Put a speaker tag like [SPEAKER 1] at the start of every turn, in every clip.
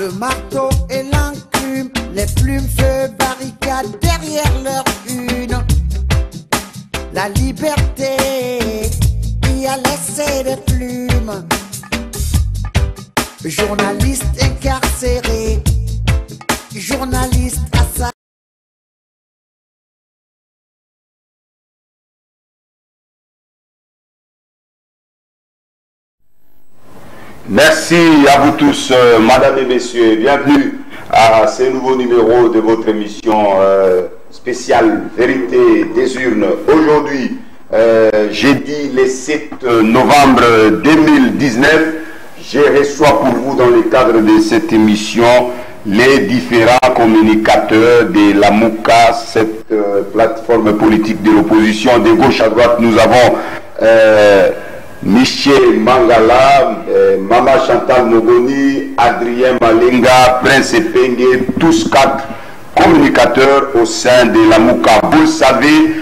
[SPEAKER 1] Le marteau et l'enclume, les plumes se barricadent derrière leur une. La liberté y a laissé des plumes. Journaliste incarcéré, journaliste assassiné.
[SPEAKER 2] Merci à vous tous, madame et messieurs. Bienvenue à ce nouveau numéro de votre émission spéciale Vérité des urnes. Aujourd'hui, jeudi le 7 novembre 2019, je reçois pour vous dans le cadre de cette émission les différents communicateurs de la MOUCA, cette plateforme politique de l'opposition. De gauche à droite, nous avons Michel Mangala, Mama Chantal Mogoni, Adrien Malenga, Prince Penge, tous quatre communicateurs au sein de la MOUCA. Vous le savez,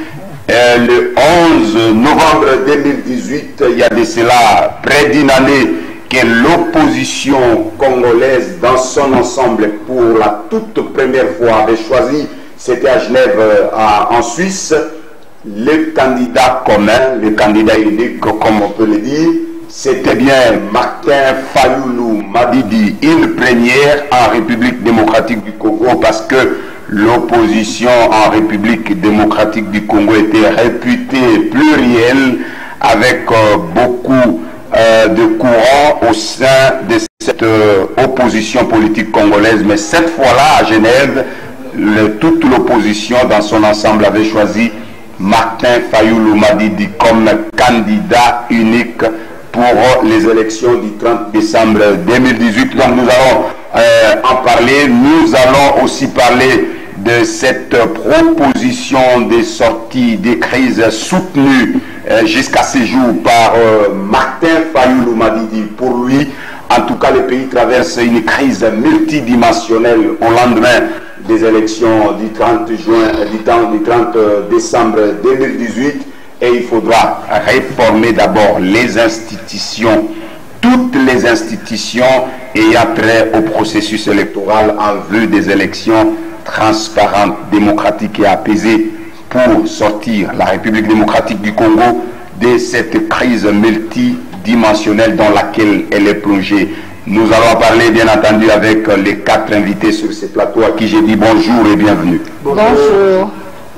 [SPEAKER 2] le 11 novembre 2018, il y a de cela près d'une année que l'opposition congolaise dans son ensemble pour la toute première fois avait choisi, c'était à Genève en Suisse, le candidat commun, le candidat unique, comme on peut le dire, c'était bien Martin Fayulu Madidi, une première en République démocratique du Congo, parce que l'opposition en République démocratique du Congo était réputée plurielle, avec beaucoup de courants au sein de cette opposition politique congolaise. Mais cette fois-là, à Genève, toute l'opposition dans son ensemble avait choisi Martin Fayulu Madidi comme candidat unique pour les élections du 30 décembre 2018. Donc nous allons en parler. Nous allons aussi parler de cette proposition de sortie des crises soutenue jusqu'à ce jour par Martin Fayulu Madidi. Pour lui, en tout cas, le pays traverse une crise multidimensionnelle au lendemain des élections du 30 décembre 2018, et il faudra réformer d'abord les institutions, toutes les institutions ayant trait au processus électoral en vue des élections transparentes, démocratiques et apaisées pour sortir la République démocratique du Congo de cette crise multidimensionnelle dans laquelle elle est plongée. Nous allons parler bien entendu avec les quatre invités sur ce plateau à qui j'ai dit bonjour et bienvenue.
[SPEAKER 3] Bonjour.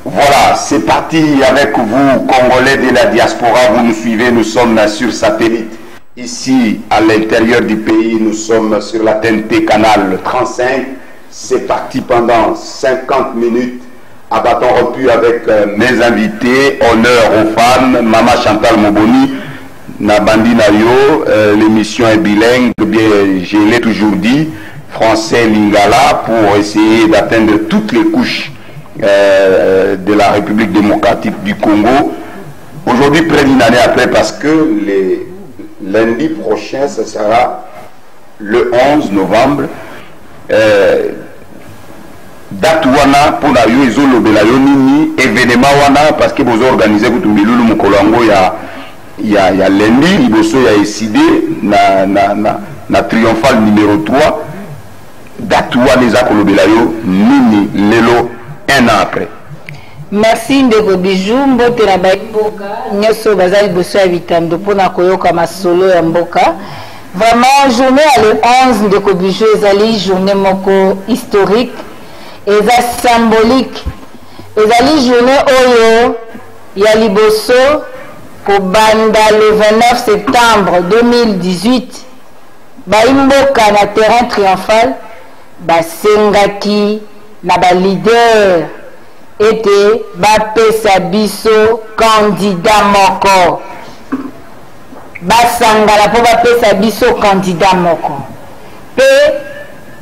[SPEAKER 2] Voilà, c'est parti avec vous, Congolais de la diaspora, vous nous suivez, nous sommes sur satellite. Ici, à l'intérieur du pays, nous sommes sur la TNT Canal 35. C'est parti pendant 50 minutes à bâton rompu avec mes invités. Honneur aux femmes, Mama Chantal Mogoni, Nabandi Nayo, l'émission est bilingue, bien, je l'ai toujours dit, français Lingala, pour essayer d'atteindre toutes les couches de la République démocratique du Congo. Aujourd'hui, près d'une année après, parce que lundi prochain, ce sera le 11 novembre, date wana pour la yo ezolo bela yo nini événement wana parce que vous organisez pour tumbilulu mukolongo ya lundi liboso ya décidé na triomphal numéro 3 date wana eza kolobela yo nini lelo un an après.
[SPEAKER 3] Merci ndeko bijou mbote na baimboka nyoso bazali boso ya bitamdo pona koyoka masolo ya mboka. Vraiment journée à le 11 ndeko bijou ezali journée moko historique eza symbolique ezali journée oyo ya liboso kobanda le 29 septembre 2018 baimboka na terrain triomphal basengaki na ba leader ete bapesa biso candidat moko basangala po bapesa biso candidat moko pe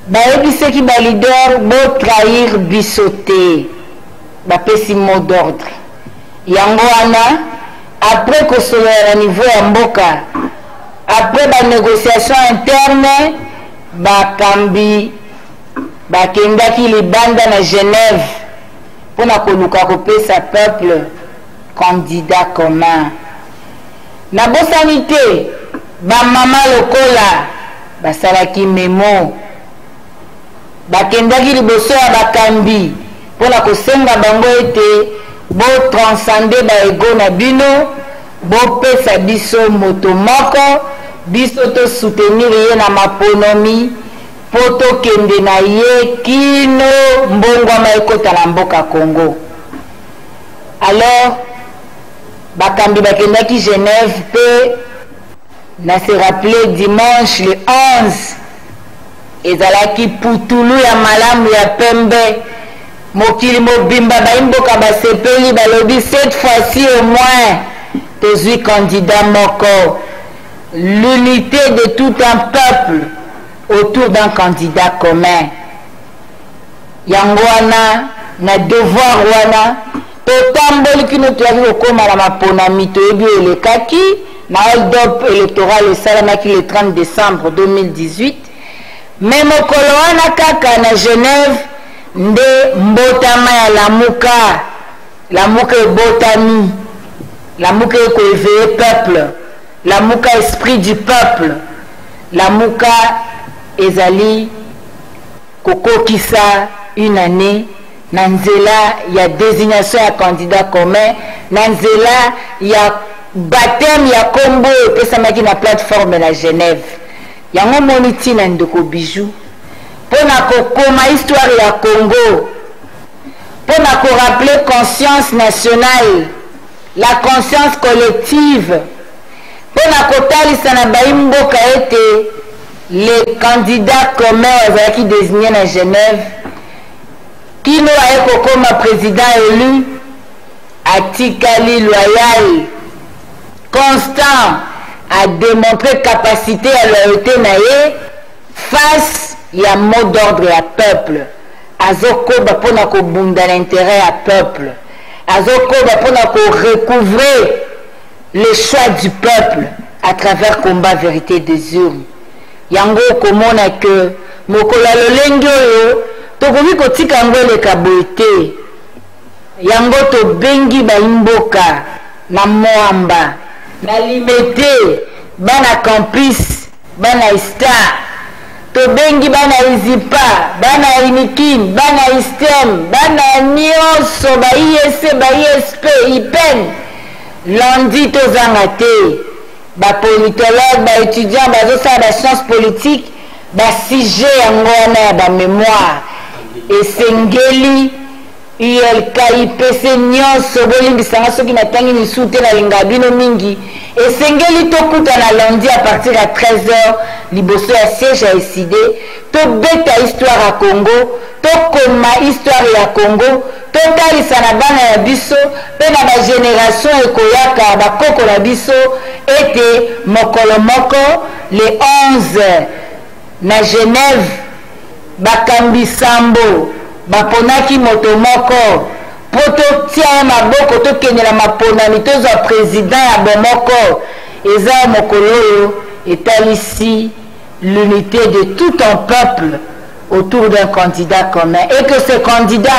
[SPEAKER 3] bayebisaki ba leader bo trahir biso te bapesi mot d'ordre yango wana après kosolola na niveau ya mboka après ba négociation interne bakambi bakendaki libanda na Genève pona koluka kopesa peuple candidat commun na bosani te bamama lokola basalaki memo bakendaki liboso ya bakambi mpona kosenga bango ete botranscende baego na bino, bopesa biso moto moko, biso tosoutenir ye na maponomi mpo tokende na ye kino mbongwama ekota na mboka Congo. Alors bakambi bakendaki Genève mpe na se rappeler dimanche le 11 ezalaki putulu ya malamu ya pembe, mokili mobimba baimboka basepeli balobi cette fois-ci au moins tozwi candidat moko, l'unité de tout un peuple autour d'un candidat commun. Yango wana na devoir wana totamboli kino toyaki kokoma na maponami toyebi elekaki na hold-up électoral esalamaki le 30 décembre 2018, mais mokolo wana kaka na Genève nde mbotama ya lamuka ebotami, lamuka ekoéveiller peuple, lamuka esprit du peuple, lamuka ezali kokokisa une année na nzela ya désignation ya candidat commun, na nzela ya baptême ya kombo epesamaki na plateforme na Genève. Yango moni tina ndeko Bijou pona kokoma histoire ya Congo, pona ko rappeler conscience nationale, la conscience collective, pona kotalisa na baimboka ete les candidats communs azalaki désigné na Genève kino aye kokoma président élu atikali loyal constant a démontré capacité à loyauté na ye face ya mot d'ordre ya peuple, azokoba pona ko bunda l'intérêt ya peuple, azokoba pona ko recouvrer le choix du peuple à travers combat vérité des urnes. Yango komona que mokola lolengi oyo tokoki kotika yango eleka boye te. Yango tobengi baimboka na moamba na limete bana campus bana star, tobengi bana izipa bana inikin bana istem bana nyonso ba ISC ba ISP IPEN lundi tozanga te, ba politologue ba étudiant bazosala ba science politique ba sujet yango wana ya ba mémoire esengeli ILK IPC nyonso bolimbisanga soki natangi misu te na linga bino mingi esengeli tokutana lundi à partir ya 13h liboso ya siège ya ECD tobeta histoire ya Congo, tokoma histoire ya Congo, totalisa na bana ya biso mpe na bagénération ekoyaka bakoko na biso ete mokolo moko le 11 na Genève bakambi sambo baponaki moto moko po totia ye maboko tokendela maponami tozwa président ya bomoko. Eza mokolo oyo etalisi l'unité de tout un peuple autour d'un candidat commun et que ce candidat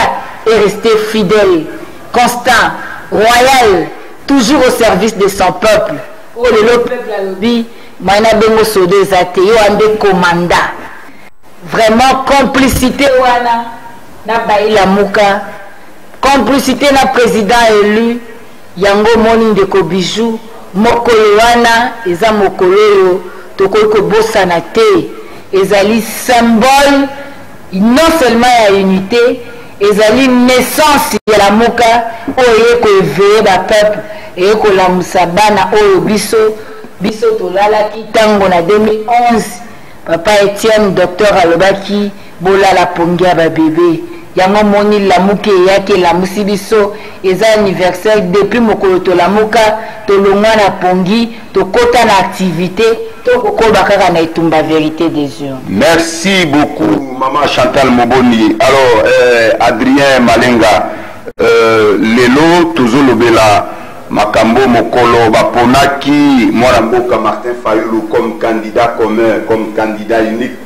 [SPEAKER 3] est resté fidèle, constant, royal, toujours au service de son peuple. Oh le peuple a lobby mana bengo sodo ezate yo ande commanda. Vraiment complicité wana na baila muka, complicité na président élu yango moni ndeko Bijou mokolo wana eza mokolo oyo tokoki kobosana te, ezali symbole non seulement ya unité, ezali naissance ya la muka oyo ekoéveiller ba peuple et ekolamusa bana oyo biso tolalaki tango na 2011 papa Etienne docteur alobaki bolala pongi ya babebe yango moni lamuke yake lamusi biso eza anniversaire depuis mokolo tolamuka tolongwa na pongi tokota na activité tokokoba kaka na etumba vérité des urnes.
[SPEAKER 2] Merci beaucoup maman Chantal Moboni. Alors Adrien Malenga lelo tozolobela makambo mokolo baponaki mwana mboka Martin Fayulu comme candidat commun, comme candidat unique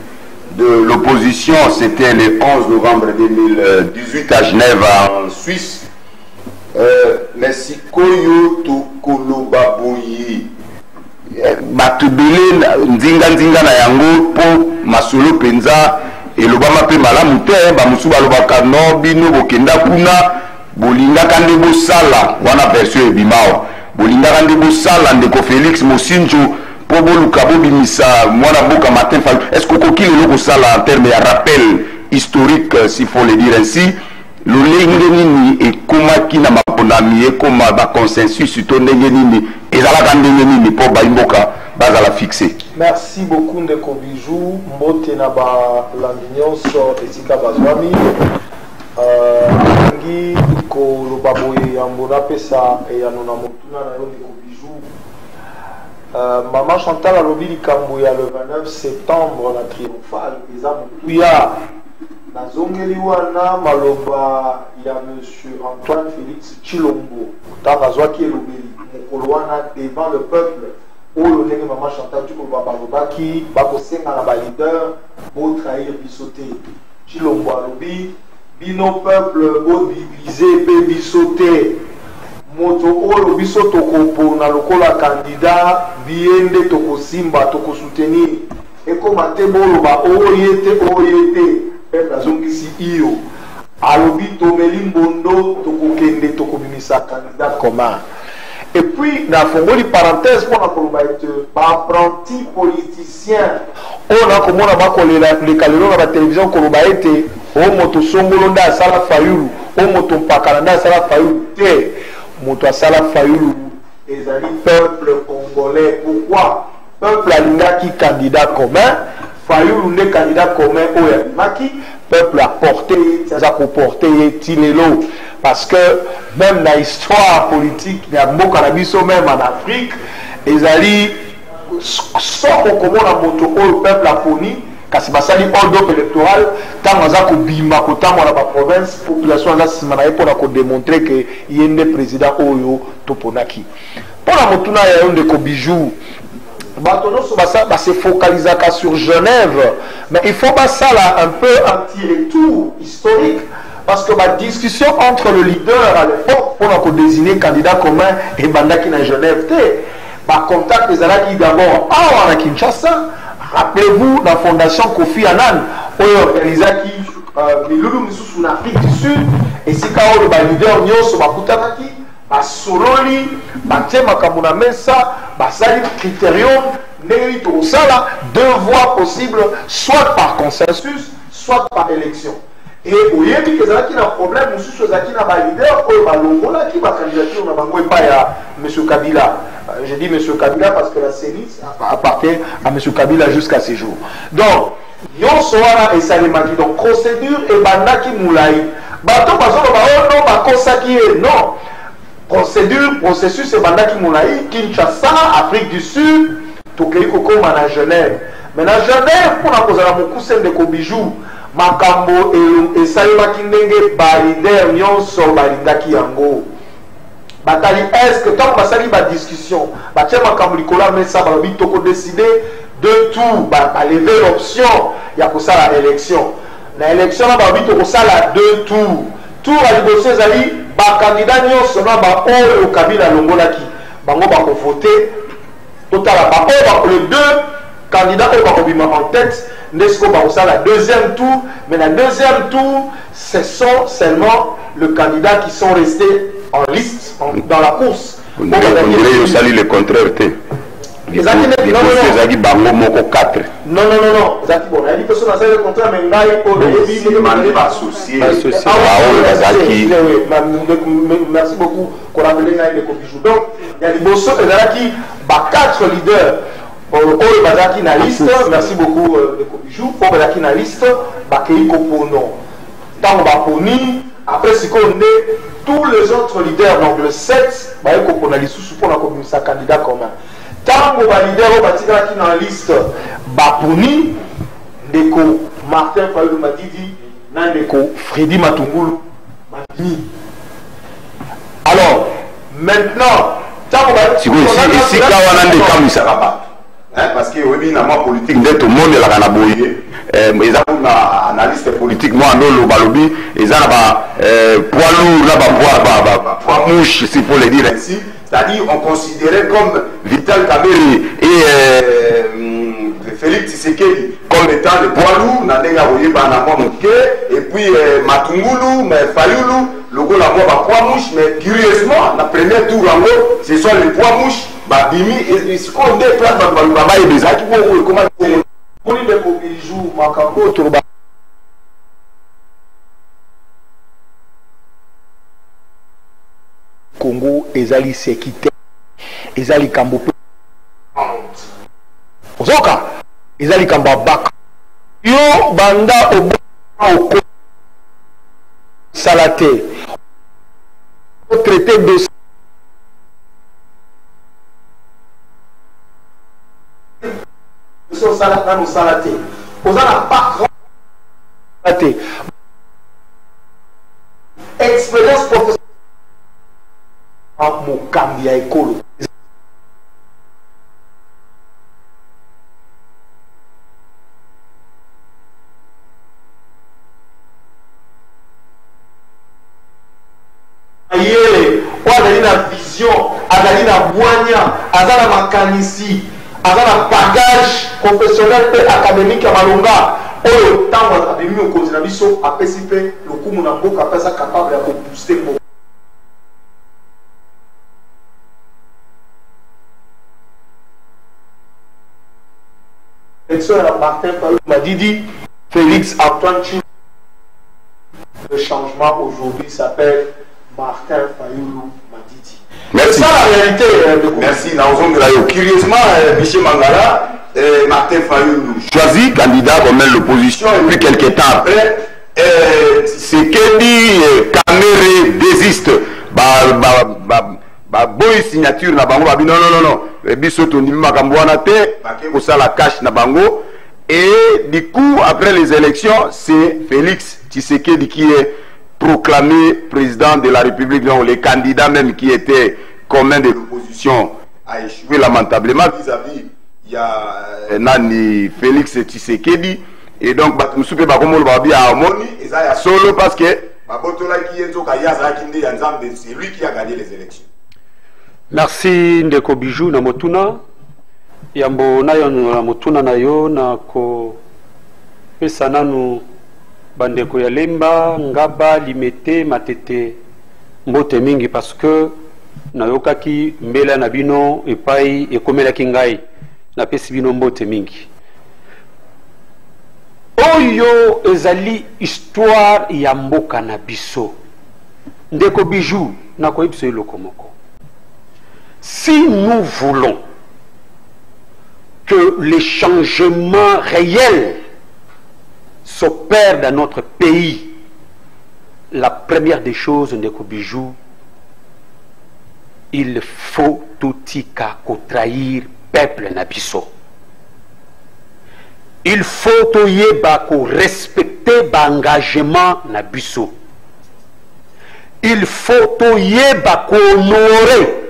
[SPEAKER 2] de l'opposition. C'était le 11 novembre 2018 à Genève en Suisse. Mais si koyo to koloba boyi batubele nzinga na yango po masolo penza et le bama pe malamu te ba musu ba lobaka no bino bokenda kuna bolinga kande bo sala wana version ebimao bolinga kande bo sala ndeko Félix Mosinjo po boluka bo bimisa mwana boka Martin Fayulu. Est-ce que kokile loko sala en termes de rappel historique s'il faut le dire ainsi lolenge nini ekomaki na maponami ekoma ba consensus to ndenge nini ezalaka ndenge nini po baimboka bazala fixé.
[SPEAKER 4] Merci beaucoup ndeko Bijou mbote na ba l'ambiance esika bazwami ngi ko lobaboye yambona pesa ya nona motuna na yo ndeko Bijou. Maman Chantal alobi likambo ya le 29 septembre la triomphale eza motuya nazongeli wana maloba ya monsieur Antoine Félix Tshilombo tanga zwaki elobeli mokolo wana devant le peuple oyo ndenge Maman Chantal tukoloba balobaki bakosenga na baleader botrahir biso te. Tshilombo alobi bino peuple bobibilize mpe biso te moto oyo biso tokopona lokola candidat biende tokosimba tokosoutenir ekoma te boloba oye te azongisi iyo alobi tomeli mbondo tokokende tokobimisa candidat commun. Et puis na fongoli parenthèse mpona koloba ete baapprenti politicien oyo nakomona bakoleka lelo na batelevizio koloba ete o moto songolo nde asala fayulu o moto mpakala nde asala fayulu te moto asala fayulu ezali peuple congolais. Pourquoi? Peuple alingaki candidat commun fayulu nde candidat commun oyo abimaki peuple a porté ça comporté tilelo parce que même dans l'histoire politique il y a beaucoup na biso même en Afrique ezali soko komona moto oyo peuple a poni kasi basali hold-up électoral tant aza kobima kotambola ba province population aza nsima na ye mpona kodémontrer que ye nde président oyo toponaki mpona motuna ya yo ndeko Bijou bato nyonso se focalisaka sur Genève mais il faut basala un peu un petit retour historique parce que la discussion entre le leader à l'époque pour désigner candidat commun et bandaki na Genève te contact ezalaki d'abord awa na Kinshasa. Rappelez-vous la fondation Kofi Annan oyo organisaki milulu misusu na Afrique du Sud esika oyo ba leader nyonso bakutanaki basololi batie makambo na mesa basali critérium ndenge tokosala deux voies possibles soit par consensus soit par élection. Et oyebi kezalaki na problème mosusu ezalaki na balider oyo balongolaki bacandidature na bango epai ya M. Kabila. Je dis M. Kabila parce que la CENI appartient à M. Kabila jusqu'à ces jours. Donc nyonso wana esalemaki donc procédure ebandaki mulai bato bazoloba oyo no bakosaki ye non procédure processus ebandaki mulai Kinshasa Afrique du Sud tokei kokoma na Genève. Mais na Genève mpona kozala mokuse ndeko Bijou makambo esalemaki ndenge balider nyonso balingaki yango batali est-ce que tant basali badiscussion batie makambo likolo ya mesa balobi tokodeside de tout balever l'option ya kosala élection na élection na balobi tokosala de tour ya liboso ezali bakandidat nyonso na baoyo Kabila alongolaki bango bakovote totala baoyo les deux candidats oyo bakobima en tête Nesco Barosala deuxième tour, mais dans le deuxième tour, ce sont seulement les candidats qui sont restés en liste, dans la course.
[SPEAKER 2] On dirait salut le contraire. Non, non,
[SPEAKER 4] Zaki, bon, il y a des personnes qui ont le contraire, mais merci beaucoup pour rappeler les Bijou. Donc, il y a des personnes qui ont 4 leaders. Oyo bazaki na liste, merci beaucoup Ndeko Bijou. Oyo bazaki na liste, bakei kopono. Tant baponi, après sikonde tous les autres leaders donc le 7, baye kopona lisusu pona komisa candidat commun. Tant ba leader oyo batikaki na liste, baponi Ndeko Martin Fayulu Madidi na Ndeko Freddy Matungulu Madini. Alors, maintenant, tant ba
[SPEAKER 2] ici kawana ndeka misaraba. Parce que oui, dans ma politique, tout le monde est là dans la boye. Ils ont une analyste politique, moi, le balobi, ils ont poids lourd, poids mouche, s'il faut le dire ainsi. C'est-à-dire, on considérait comme Vital Kamerhe et Félix Tshisekedi comme étant le poids lourd, et puis Matungulu, mais Fayoulou, le go la poids mouche, mais curieusement, la première tour en haut, ce sont les poids mouches, Bimi, et ce qu'on déplace dans le Baba et des acquis, comment on dit de Kobijou, Makambo, Turba.
[SPEAKER 4] Congo, Ezali Sekite, Ezali Kambo. Ozoka, Ezali Kambo Bak. Yo, Banda, Obo, Salaté. Traité de Salaté. Ozala Bak. Salaté. Expérience professionnelle. Mokambi ya ekolo ayele azali na vision, azali na bwanya, azali na makanisi, azali na bagage professionnel pe académique ya malonga oyo ntango abimi okonzi na biso apesi mpe lokumu na mboka apesa capable ya kobooster mboka. Martin Fayoulou Madidi, Félix Antoine Chou. Le changement aujourd'hui s'appelle Martin Fayoulou Madidi.
[SPEAKER 2] Merci.
[SPEAKER 4] C'est ça la réalité.
[SPEAKER 2] Merci. Curieusement, Michel Mangala, Martin Fayoulou choisi candidat comme l'opposition et puis quelques temps après, ce que dit Kamere désiste. Boy signature na bango babi non biso to ndimi makambo wana te bake kosala cash na bango et du coup après les élections c'est Félix Tshisekedi qui est proclamé président de la République. Donc les candidats même qui étaient communs de l'opposition a échoué lamentablement vis-à-vis il y a nani Félix Tshisekedi et donc batumsupe bakomo babi a harmonie et ça ya solo parce que babotola qui est toka yaza kinde ya nzambe, c'est lui qui a gagné les élections.
[SPEAKER 5] Merci Ndeko Bijou na motuna yambo nayo na motuna nayo na ko pesa nanu bandeko ya Lemba Ngaba Limete Matete mbote mingi parce que nayokaki mbela na bino epai ekomelaki ngai na pesi bino mbote mingi oyo ezali histoire ya mboka na biso. Ndeko Bijou na ko yebisa eloko moko. Si nous voulons que les changements réels s'opèrent dans notre pays, la première des choses, Ndeko Bijou, il faut tout tika ko trahir peuple nabiso. Il faut tout yeba ko respecter l'engagement nabiso. Il faut tout yeba ko honorer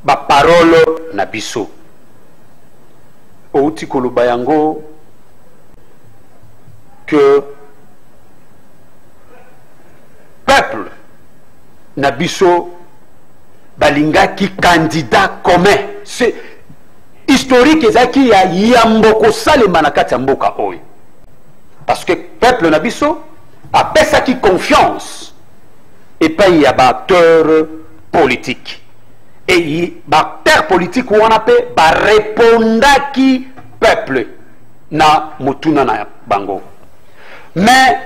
[SPEAKER 5] ba parole na biso. Outi koloba yango que peuple na biso balinga ki candidat commun. C'est historique ezaki ya yamboko salema na kati ya mboka oyo. Parce que peuple na biso a pesa ki confiance et pas y a ba acteur politique. Et l'acteur politique ou on appelle répondre qui peuple na mutuna na bango. Mais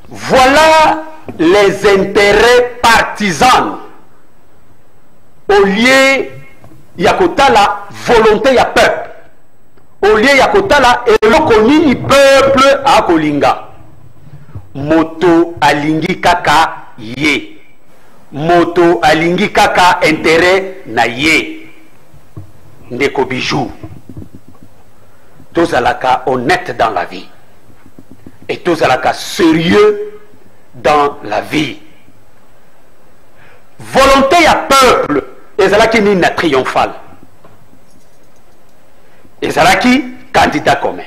[SPEAKER 5] voilà les intérêts partisans au lieu yakota la volonté ya peuple, au lieu yakota la elokoni peuple a kolinga moto alingi kaka ye. Moto alingi kaka intérêt na ye. Ndeko Bijou, tozalaka honnête dans la vie et tozalaka sérieux dans la vie. Volonté ya peuple ezalaki ni na triomphal, ezalaki candidat commun.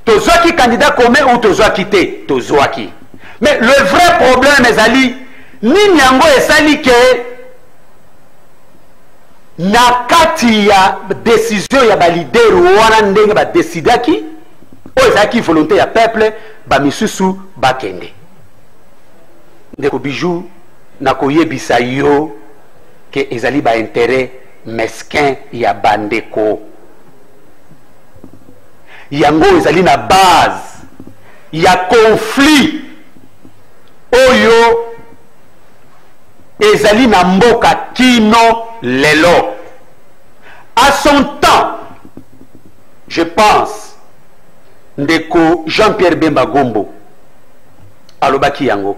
[SPEAKER 5] Tozwaki candidat commun ou tozwaki te tozwaki. Mais le vrai problème ezali nini yango esali ke
[SPEAKER 6] na kati ya décision ya balider wana ndenge badesidaki oyo ezalaki volonté ya peuple bamisusu bakende. Ndeko Bijou nakoyebisa yo ke ezali ba intérêt mesquin ya bandeko yango ezali na base ya conflit oyo ezali na mboka kino lelo. À son temps, je pense, ndeko Jean-Pierre Bemba Gombo alobaki yango,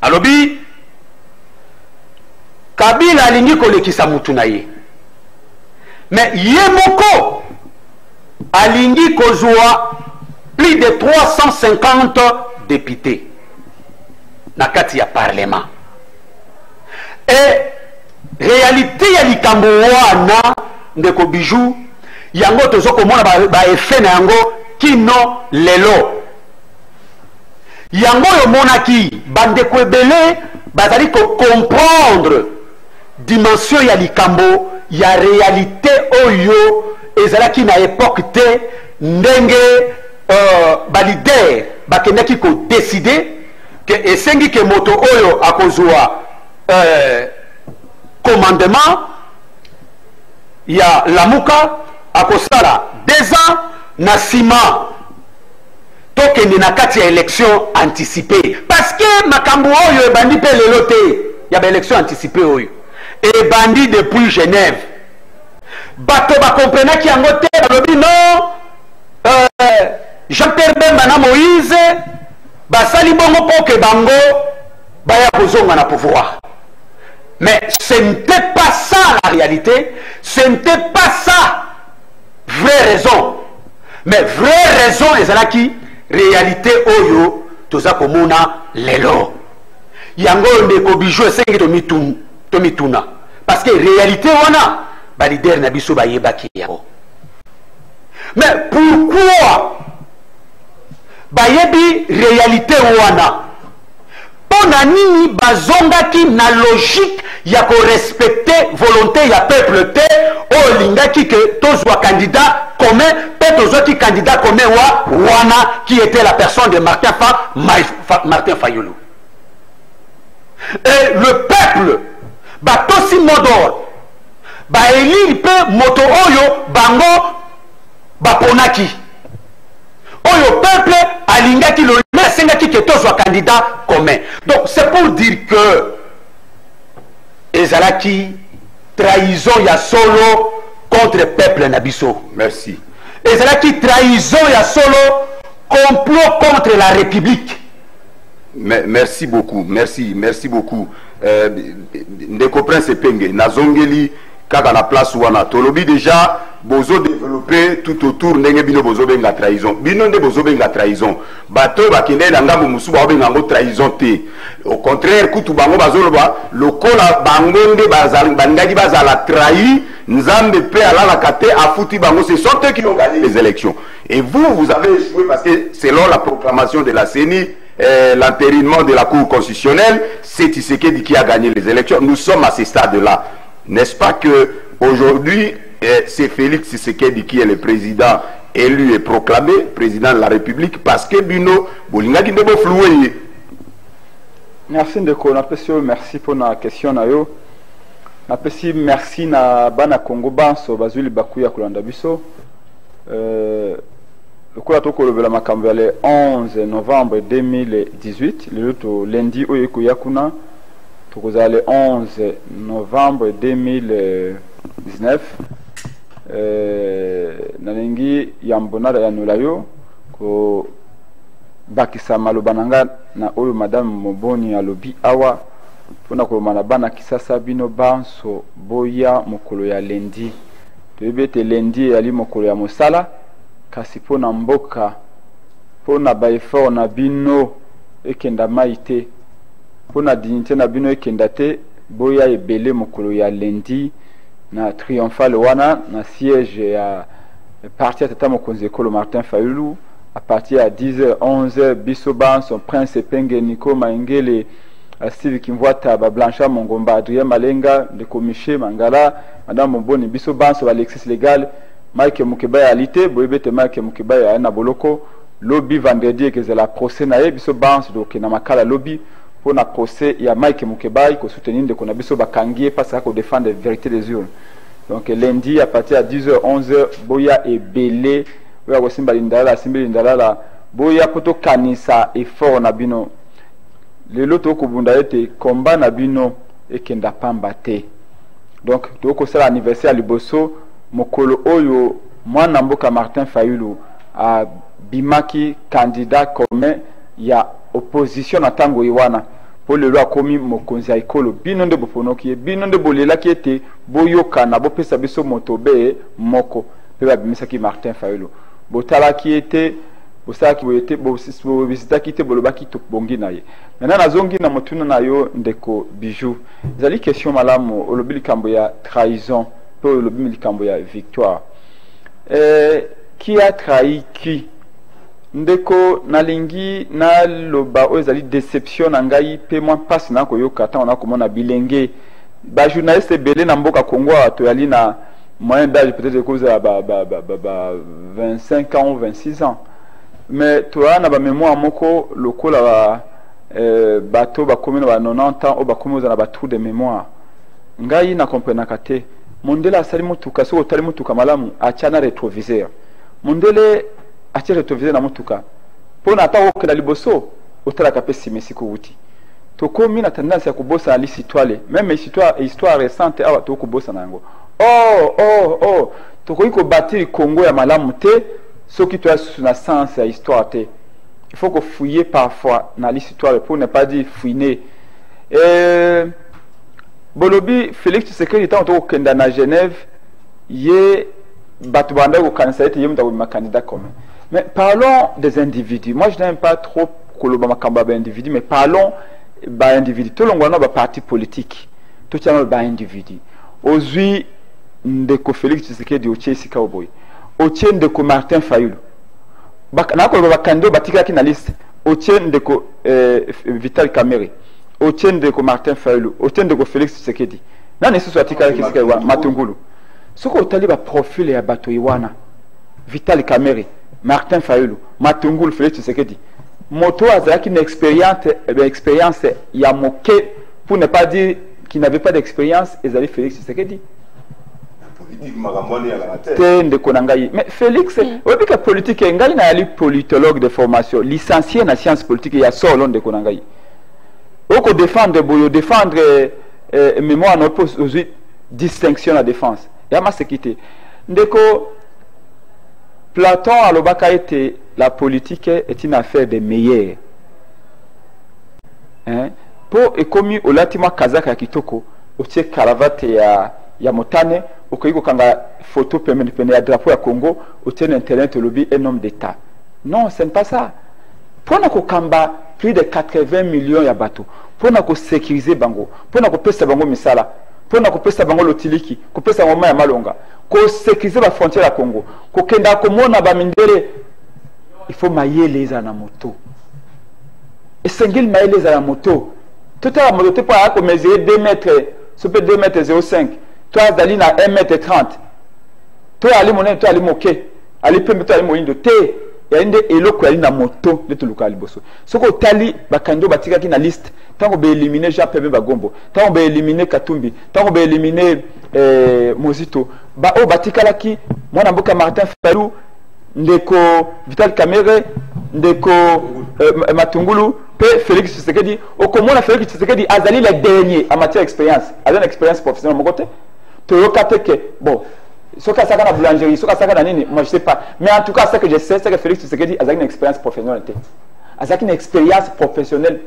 [SPEAKER 6] alobi Kabila alingi kolekisa mutu na ye, mais ye moko alingi kozwa plus de 350 députés na kati ya parlement. Et réalité ya likambo wana ndeko Bijou yango tozo komona ba effet na yango kino lelo. Yango yo monaki bandeko ebele bazali ko comprendre dimension ya likambo ya réalité oyo ezalaki na époque te ndenge balider bakendaki ko décider que esengi ke moto oyo akozwa commandement ya lamuka akosala 2 ans na sima tokende na kati ya élection anticipée, parce que makambo oyo ebandi pe lelo te ya ba élection anticipée oyo ebandi depuis Genève. Bato bakomprenaki yango te, balobi non Jean-Pierre Bemba na Moïse basali bongo po ke bango baya kozonga na pouvoir. Mais ce n'était pas ça la réalité, ce n'était pas ça vraie raison. Mais vraie raison ezalaki réalité oyo toza komona lelo. Yango ndeko Bijou esengi to mituna, parce que réalité wana balider na biso bayebaki yango. Mais pourquoi bayebi réalité wana? Pona nini bazongaki na logique ya ko respecter volonté ya peuple te o lingaki que tozwa candidat commun pe tozwa ki candidat commun wana qui était la personne de Martin Fayulu. Et le peuple batosi modor ba élire pe moto oyo bango baponaki oyo peuple alingaki lo sengaki que tozwa candidat commun. Donc c'est pour dire que ezalaki trahison ya solo contre peuple nabiso.
[SPEAKER 2] Merci.
[SPEAKER 6] Ezalaki trahison ya solo complot contre la République.
[SPEAKER 2] Merci beaucoup, merci beaucoup. Ndeko Prince Penge nazongeli kaka na place wana tolobi déjà bozo développer tout autour ndenge bino bozo benga trahison. Bino nde bozo benga trahison. Bato bakende na ngambo musu ba benga ngo trahison te. Au contraire kutu bango bazoloba lokola bango nde bazali bandaki bazala trahi nzambe pe alala kate afuti bango, c'est sorte qui ont gagné les élections. Et vous avez échoué parce que selon la proclamation de la CENI, l'entérinement de la Cour constitutionnelle, c'est Tshisekedi qui a gagné les élections. Nous sommes à ce stade-là. N'est-ce pas que aujourd'hui c'est Félix Tshisekedi qui est le président élu et proclamé président de la République parce que Bino Bolinga qui ne peut flouer.
[SPEAKER 7] Merci Ndeko, merci pour la question nayo. Merci na bana Congo banso bazuli bakuya kulanda biso. Le le 11 novembre 2018, le lundi au Yakuna, le 11 novembre 2019, Nalingi Yambona Yanulayo, ko Bakisa Malobananga na oyo Madame Moboni alobi awa, pona ko manabana kisasa bino banso boya mokolo ya lendi. Tebete lendi ali mokolo ya mosala. Kasi pona mboka pona ba effort na bino ekenda maite pona dignité na bino ekenda te boya ebele mokolo ya lendi na triomphal wana na siège ya parti tata mokonzi ekolo Martin Fayulu à partir à 10h 11h biso ban son prince Penge Nico Maingele Steve Kimvwata, Blanchard Mongomba, Adrien Malenga, Ndeko Miché Mangala, Madame Mboni Biso Banso, Alexis Légal, Mike Mukebaya Alité, Boyebete Mike Mukebaya Ana Boloko, lobby vendredi que c'est la procès nae Biso Banso, donc na makala lobby pour na procès il y a Mike Mukebaya qui soutenir de qu'on Biso Bakangi parce qu'on défend la vérité des urnes. Donc lundi à partir de 10h 11h Boya et Belé, Boya Simba Lindala, Simba Lindala, Boya poto kanisa effort na bino. Lelo toko bunda ete combat na bino ekenda pamba te. Donc toko sala anniversaire liboso mokolo oyo mwana mboka Martin Fayulu a bimaki candidat commun ya opposition na tango iwana po lelo akomi mokonzi ya ekolo bino nde boponoki bino nde bolelaki ete boyoka na bopesa biso moto be moko pe babimisaki Martin Fayulu botalaki ete bosaki boyete bobisitaki te bolobaki to bongi na ye maintenant nazongi na motuna na yo ndeko Bijou ezali question malamu olobi likambo ya trahison pe olobi likambo ya victoire qui a trahi qui ndeko nalingi na loba oyo ezali déception na ngai pe moi passe na koyoka ta ona komona bilenge ba journaliste belé na mboka Congo to yali na moyen d'âge peut-être cause à 25 ans ou 26 ans. Mais toi, na ba mémoire moko lokola ba bato ba komina ba 90 ans o ba komoza na ba trou de mémoire. Ngai na comprendre kate. Mondele asali mutuka so otali mutuka malamu achana rétroviseur. Mondele acha rétroviseur na mutuka. Pona ata okela liboso otala kape simesi ko wuti. To komi na tendance ya kubosa ali citoile. Même histoire récente awa to kubosa nango. Oh, to ko bâtir Congo ya malamu te. Ce qui doit sur la sens et l'histoire, il faut qu'on fouille parfois dans l'histoire pour ne pas dire fouiner. Bolobi, Félix Tshisekedi était en Kenda à Genève, il est batubanda au candidat, il est un candidat commun. Mais parlons des individus. Moi, je n'aime pas trop Koloba Makamba individu, mais parlons d'individus. Tout le monde a un parti politique, tout le monde a un individu. Aujourd'hui, ndeko Félix Tshisekedi au Tchèque Cowboy. Otien de ko Martin Fayulu na ko bakando batika ki na liste otien de ko Vital Kamerhe otien de ko Martin Fayulu otien de ko Félix Tshisekedi nani sisi atika ki sika Matungulu soko otali ba profil ya bato iwana Vital Kamerhe Martin Fayulu Matungulu Félix Tshisekedi moto azaki une expérience ya moke pour ne pas dire qu'il n'avait pas d'expérience ezali Félix Tshisekedi. Mais Félix, oui, que politique, ngai na ali politologue de formation, licencié en sciences politiques, il y a solo de konangai. Oko défendre boyo, défendre mémoire non pose aujourd'hui distinction la défense. Et à ma sécurité. Ndeko Platon à l'obaka était la politique est une affaire des meilleurs. Hein? Pour écomi au latima kazaka kitoko, au tie caravate ya motane. Okoyiko kanga photo pemene ya drapeau ya Congo otien internet lobby un homme d'état. Non, ce n'est pas ça. Pour ko kamba plus de 80 millions ya bateau. Pour ko sécuriser bango, pour ko pesa bango misala, pour ko pesa bango lotiliki, ko pesa ngoma ya malonga, ko sécuriser la frontière ya Congo. Ko kenda ko mona ba mindele, il faut mayele za na moto. Et sengil mayele za na moto. Tout à la moto pour ko mesurer 2 mètres, ça peut 2 mètres 05. Toi, Dali na 1m30. Toi, Ali Monen, toi, Ali Moke. Ali Pembe, toi, Ali Moindo. Te, il y a une éloko, il y a une moto de tout le cas. Ce que Tali, Bakando, Batika qui na liste. Tant qu'on va éliminer Jean Pembe Bagombo. Tant qu'on va éliminer Katumbi. Tant qu'on va éliminer Mozito. Ba o Batika la qui, moi, Namboka Martin Fayulu, Ndeko Vital Kamerhe, Ndeko Matungulu, Félix Tshisekedi. Au comment la Félix Tshisekedi, Azali les derniers en matière d'expérience. Azali une expérience professionnelle, mon côté. Bon, ce que ça a boulangerie, ce que ça a nini, moi je sais pas. Mais en tout cas, ce que je sais, c'est que Félix Tshisekedi a une expérience professionnelle. A une expérience professionnelle.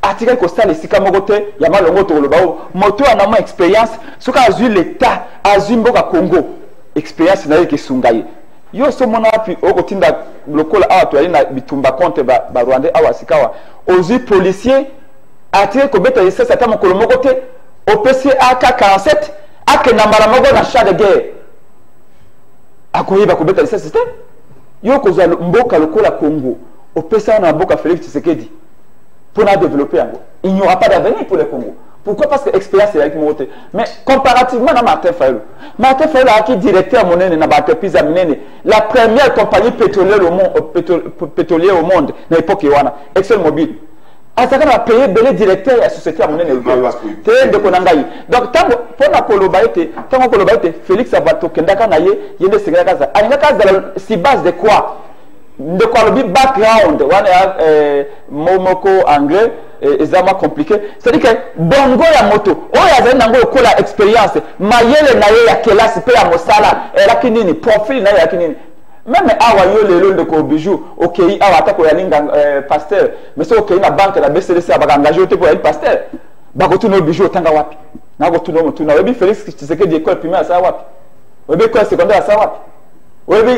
[SPEAKER 7] Article Costa, les Sikamogote, Yamalongo Tolobao, Moto a une expérience, ce qu'a eu l'État, a eu Mboka Congo, expérience n'a que Sungaye. Yo so mona pi okotinda lokola awa to ali na bitumba konte ba Rwanda awa sikawa. Ozi policier article ko beta yesa sata mokolo mokote OPC AK47 ake nambara mogo na champ de guerre akoyiba ko beta yesa système yo ko za mboka lokola Congo opesa na mboka Félix Tshisekedi pour la développer. Il n'y aura pas d'avenir pour le Congo. Pourquoi? Parce que l'expérience est avec moi. Mais comparativement à Martin Fayulu a qui directeur monnaie dans la première compagnie pétrolière au monde à l'époque ExxonMobil. Azaka a payé le directeur de la société à monnaie de Konangaï. Donc, pour la Kolobaïte, Félix Abato, Kendaka Naye, Yende Segrakaza. Si base de quoi? De quoi le background, Momoko anglais, et zama compliqué. C'est-à-dire que bongo ya moto, oh ya zana ngo kola expérience, mayele na ye ya kelasi pe ya mosala, era kinini, profil na ya kinini. Même awa yo lelo ndeko bijou, okay awa atako ya linga pasteur, mais so okay na banque na BCDC abaka engagé ote pour ya pasteur. Bako tu no bijou tanga wapi? Na go tu no mutuna, webi Félix Tshisekedi école primaire sa wapi? Webi école secondaire sa wapi? Webi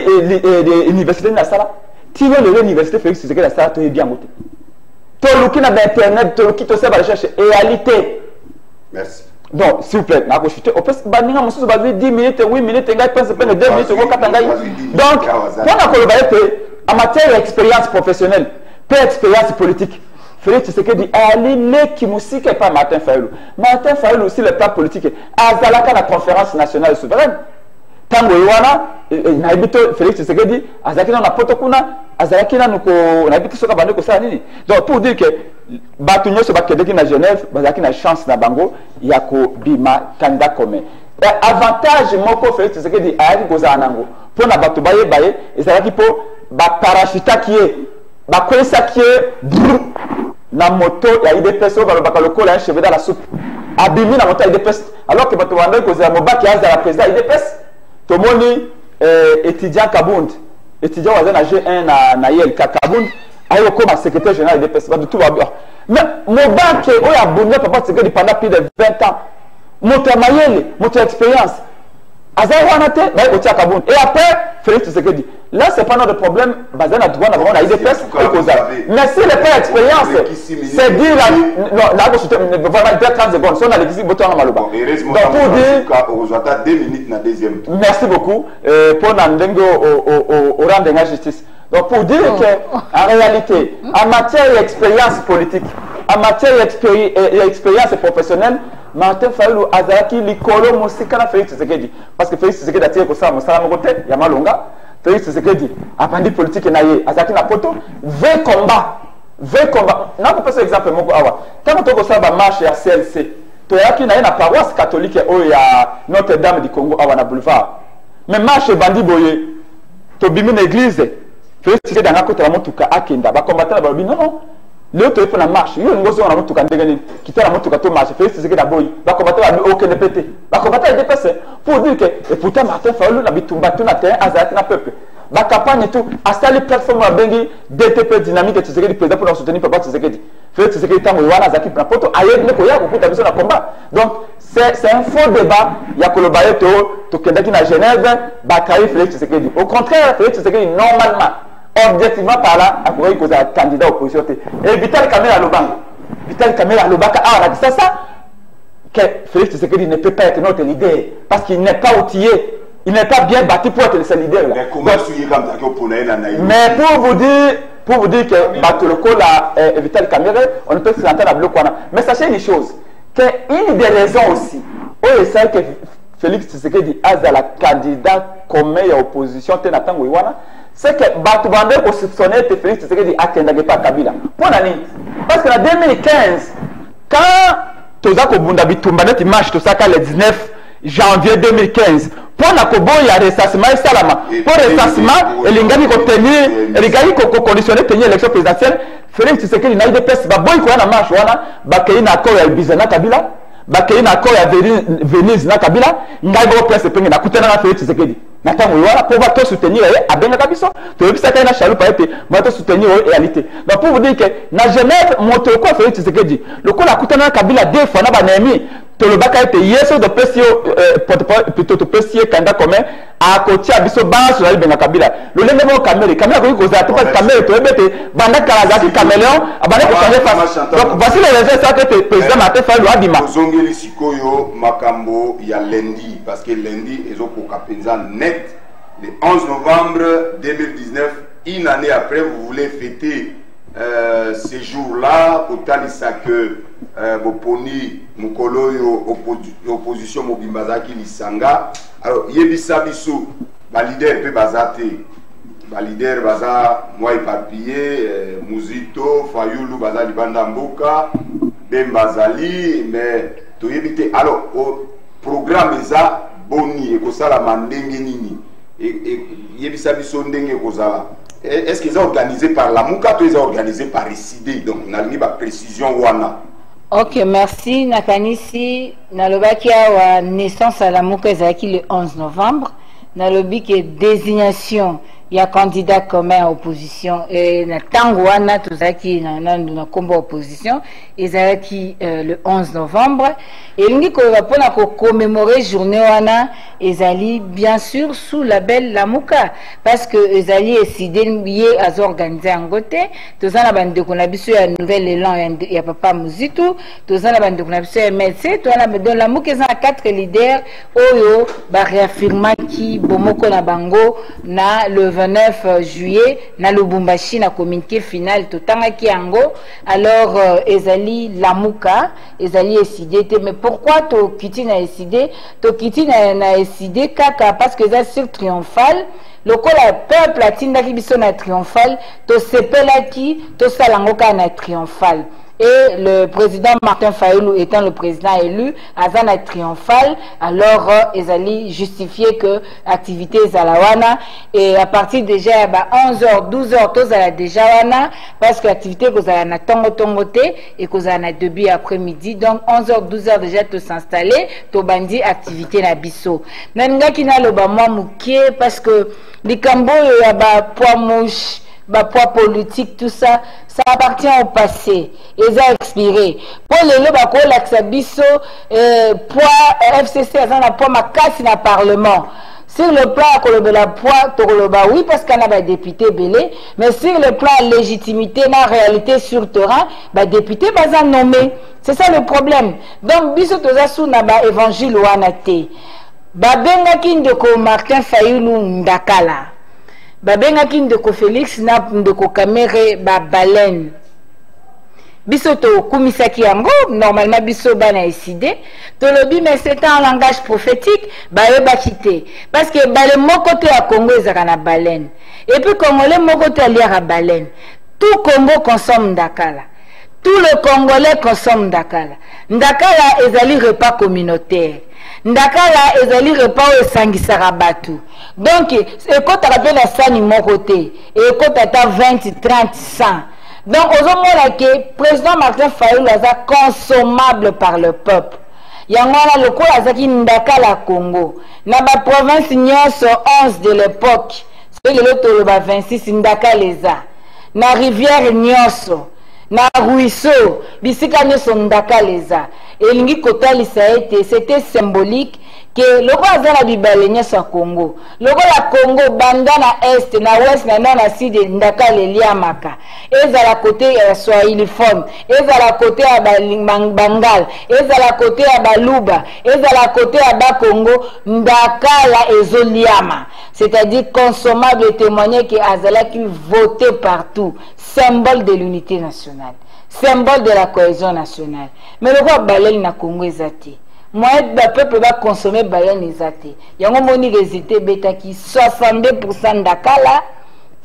[SPEAKER 7] université na sala. Tino l'université Félix Tshisekedi na sala to bien moté. Toluki na internet, toluki to seba recherche réalité.
[SPEAKER 2] Merci.
[SPEAKER 7] Donc, s'il vous plaît, na chuter. Au plus, baninga mususu bazi 10 minutes, 8 minutes, ngai pense peine 2 minutes, ko katanga. Donc, pour na kolobaete en matière d'expérience professionnelle, pas expérience politique. Félix Tshisekedi ali neki musika pas Martin Fayulu. Martin Fayulu aussi le plan politique. Azalaka la conférence nationale souveraine. Tango wana na ibito Félix Tshisekedi azaki na poto kuna azaki na nuko na ibito soka bande ko sala nini. Donc pour dire que batu nyoso bakedeki na Genève bazaki na chance na bango ya ko bima candidat commun. Avantage moko Félix Tshisekedi ayaki koza nango pona batu baye ezalaki po ba parachute kié ba kwesa kié na moto ya IDPS ba bakalokola un cheveu dans la soupe. Abimi na moto ya IDPS alors que batu bande koza mobaki aza la président IDPS. Tomoni étudiant Kabund, étudiant à G1 na ILK Kabund, ayo comme secrétaire général de l'IDPS, tout va bien. Mais mon banque, il a bonné papa Tshisekedi pendant plus de 20 ans. Mon travail, mon expérience. Azay wanate, na yotia Kabund. Et après, Félix Tshisekedi. Là, c'est pas notre problème. Bazana droit d'avoir la IDPS. Mais si le pas expérience, c'est dire non, là, je vraiment 30 secondes. Si on a l'existence, botton à Maloba. Donc pour dire,
[SPEAKER 2] on attend 2 minutes na deuxième.
[SPEAKER 7] Merci beaucoup pour Nandengo au rang de la justice. Donc pour dire que en réalité, en matière d'expérience politique, en matière d'expérience professionnelle, Martin Fayulu azaki likolo musika na Félix Tshisekedi parce que Félix Tshisekedi a tiré comme ça musala mokote ya malonga. Félix Tshisekedi apandi politique na ye azaki na poto 20 combats na ko pesa exemple moko awa tant que ça ba marche ya CLC to yaki na na paroisse catholique o ya Notre-Dame du Congo awa na boulevard mais marche bandi boye to bimi na église Félix Tshisekedi anga kota la motuka akenda ba combattre ba bino non le to pour la marche yo ngozo na motuka ndengani kitala motuka to marche Félix Tshisekedi aboyi ba combattre ba aucun pété ba combattre des personnes pour dire que et pourtant Martin Fayulu na bitumba tout na terrain azat na peuple ba campagne tout a sali plateforme la bengi DTP dynamique Tshisekedi président pour soutenir papa Tshisekedi Félix Tshisekedi tango wana zaki na poto aye ne ko ya ko kuta biso na combat donc c'est un faux débat ya kolobaye to kendaki na Genève ba kai Félix Tshisekedi au contraire Félix Tshisekedi normalement objectivement par là à pouvoir causer un candidat opposition et Vital Kamerhe Lobaka a dit ça que Félix Tshisekedi ne peut pas être notre leader parce qu'il n'est pas outillé. Il n'est pas bien bâti pour être ce leader là. Mais pour vous dire que Batoloko la Vital Kamerhe, on ne peut se l'entendre à bloc. Mais sachez une chose, qu'une des raisons aussi, c'est que Félix Tshisekedi a la candidat commun à opposition Tenatango Iwana, c'est que Batubande a soupçonné que Félix Tshisekedi a kendagé pas Kabila. Pour l'année, parce qu'en 2015, quand Tozako Bundabitumbanet marche tout ça le 19 janvier 2015, pour la Kobo, il y a ressassement et Salama. Pour ressassement, il y a conditionné tenir l'élection présidentielle. Félix Tshisekedi n'a eu des pestes. Baboy quoi na marche wana, bakei na accord ya Bizana Kabila, bakei na accord ya Venise na Kabila, ngai presse pengi na kutana na Félix Tshisekedi. Natango wana pour va soutenir à Benga Kabiso, tu veux ça na chaloupa été, va soutenir réalité. Donc pour vous dire que na Genève monte quoi Félix Tshisekedi. Le coup la kutana na Kabila deux fois na banemi. Tolobaka était yeso de PCO plutôt de PCO candidat commun à côté à biso bas sur la Benga Kabila. Le lendemain Kamerhe ko koza to pas Kamerhe to ebete banda Kalazaki caméléon abane ko changer face. Donc voici les raisons ça que le président Martin Fayulu a dit ma.
[SPEAKER 2] Zongeli sikoyo makambo ya lundi parce que lundi ezoko kapenza net le 11 novembre 2019 une année après vous voulez fêter ces jours-là, kotalisa que boponi mukolo yo opposition mobimbazaki lisanga. Alors yebisa biso ba leader pe bazate. Ba leader baza moi papier Muzito, Fayulu baza libanda mboka, Bembazali mais toyebite alors au programme eza boni ekosala mandenge nini et yebisa biso ndenge ekozala. Est-ce qu'ils sont organisés par la Mouka ou ils sont organisés par ICD? Donc, on a mis ma précision.
[SPEAKER 3] Ok, merci. Nakanisi, Nalobaki a naissance à la Mouka le 11 novembre. Nalobi qui est désignation. Il y a candidat commun à opposition. Et na Tangwana, tout ça qui na combat opposition. Ils qui le 11 novembre. Et l'unique qu'on va pour commémorer journée wana, Ezali bien sûr sous la belle Lamouka parce que Ezali est décidé à organiser en côté. Tout ça la bande de qu'on a bisu un nouvel élan il y a papa Muzito. Tout ça la bande de qu'on a bisu un médecin. Tout ça dans Lamouka ils ont 4 leaders. Oyo ba réaffirma qui bomoko na bango na le 29 juillet na Lubumbashi na communiqué final tout tanga ki ango. Alors Ezali Lamouka Ezali est décidé mais pourquoi to kiti na décidé to kiti na décidé kaka parce que c'est sur triomphal le peuple atinda ki biso na triomphal to sepela ki to salango ka na triomphal. Et le président Martin Fayulu étant le président élu, Azana triomphal, alors Ezali justifié que activité Zalawana et à partir déjà 11h, 12h, tous à déjà wana parce que l'activité que Zalana tongote et que Zalana début après-midi, donc 11h, 12h déjà tout s'installer, tout bandi activité na biso. Nanga kina le ba moi mouké parce que likambo ya ba poids mouche. Poids politique, tout ça, ça appartient au passé. Ils ont expiré. Pour les lois, l'axabiso, poids FCC, ils ont la poids ma casse dans le Parlement. Sur le plan de la poids, oui, parce qu'on a des députés belés, mais sur le plan légitimité, la réalité sur le terrain, les députés sont nommés. C'est ça le problème. Donc, biso tozasu na ba évangile ou anate. Babenga kindeko Martin Fayulu Ndakala. Babenga ki ndeko Félix na ndeko Kamere ba baleine. Biso to kumisaki yango normalement biso bana décidé to lobi mais c'est un langage prophétique ba yeba kité parce que bale moko te ya Congo ezaka na baleine et puis congolais moko te aliaka baleine. Tout Congo consomme ndakala. Tout le Congolais consomme ndakala. Ndakala ezali repas communautaire. Ndakala ezali repas esangisaka batu. Donc ekota rappelle la sani moko te ekota ta 20 30 100. Donc ozomona que président Martin Fayulu aza consommable par le peuple. Yango na lokola azaki ndakala Congo na ba province nyonso 11 de l'époque c'est le tolo ba 26 ndakala eza na rivière nyonso na ruisseau bisika nyonso ndakala eza elingi kotalisa ete c'était symbolique que le roi a bibale nyonso ya Congo lokola Congo banda na est na ouest na nord na sud ndakala eliamaka ezala côté ya swahiliphone ezala côté ya bangal ezala côté ya baluba ezala côté ya bakongo ndakala ezoliama c'est-à-dire consommable et témoigner que azala qui voté partout symbole de l'unité nationale symbole de la cohésion nationale mais le roi balel na Congo ezati moi le peuple va consommer baleine ezate yango moni résulté betaki 62% ndakala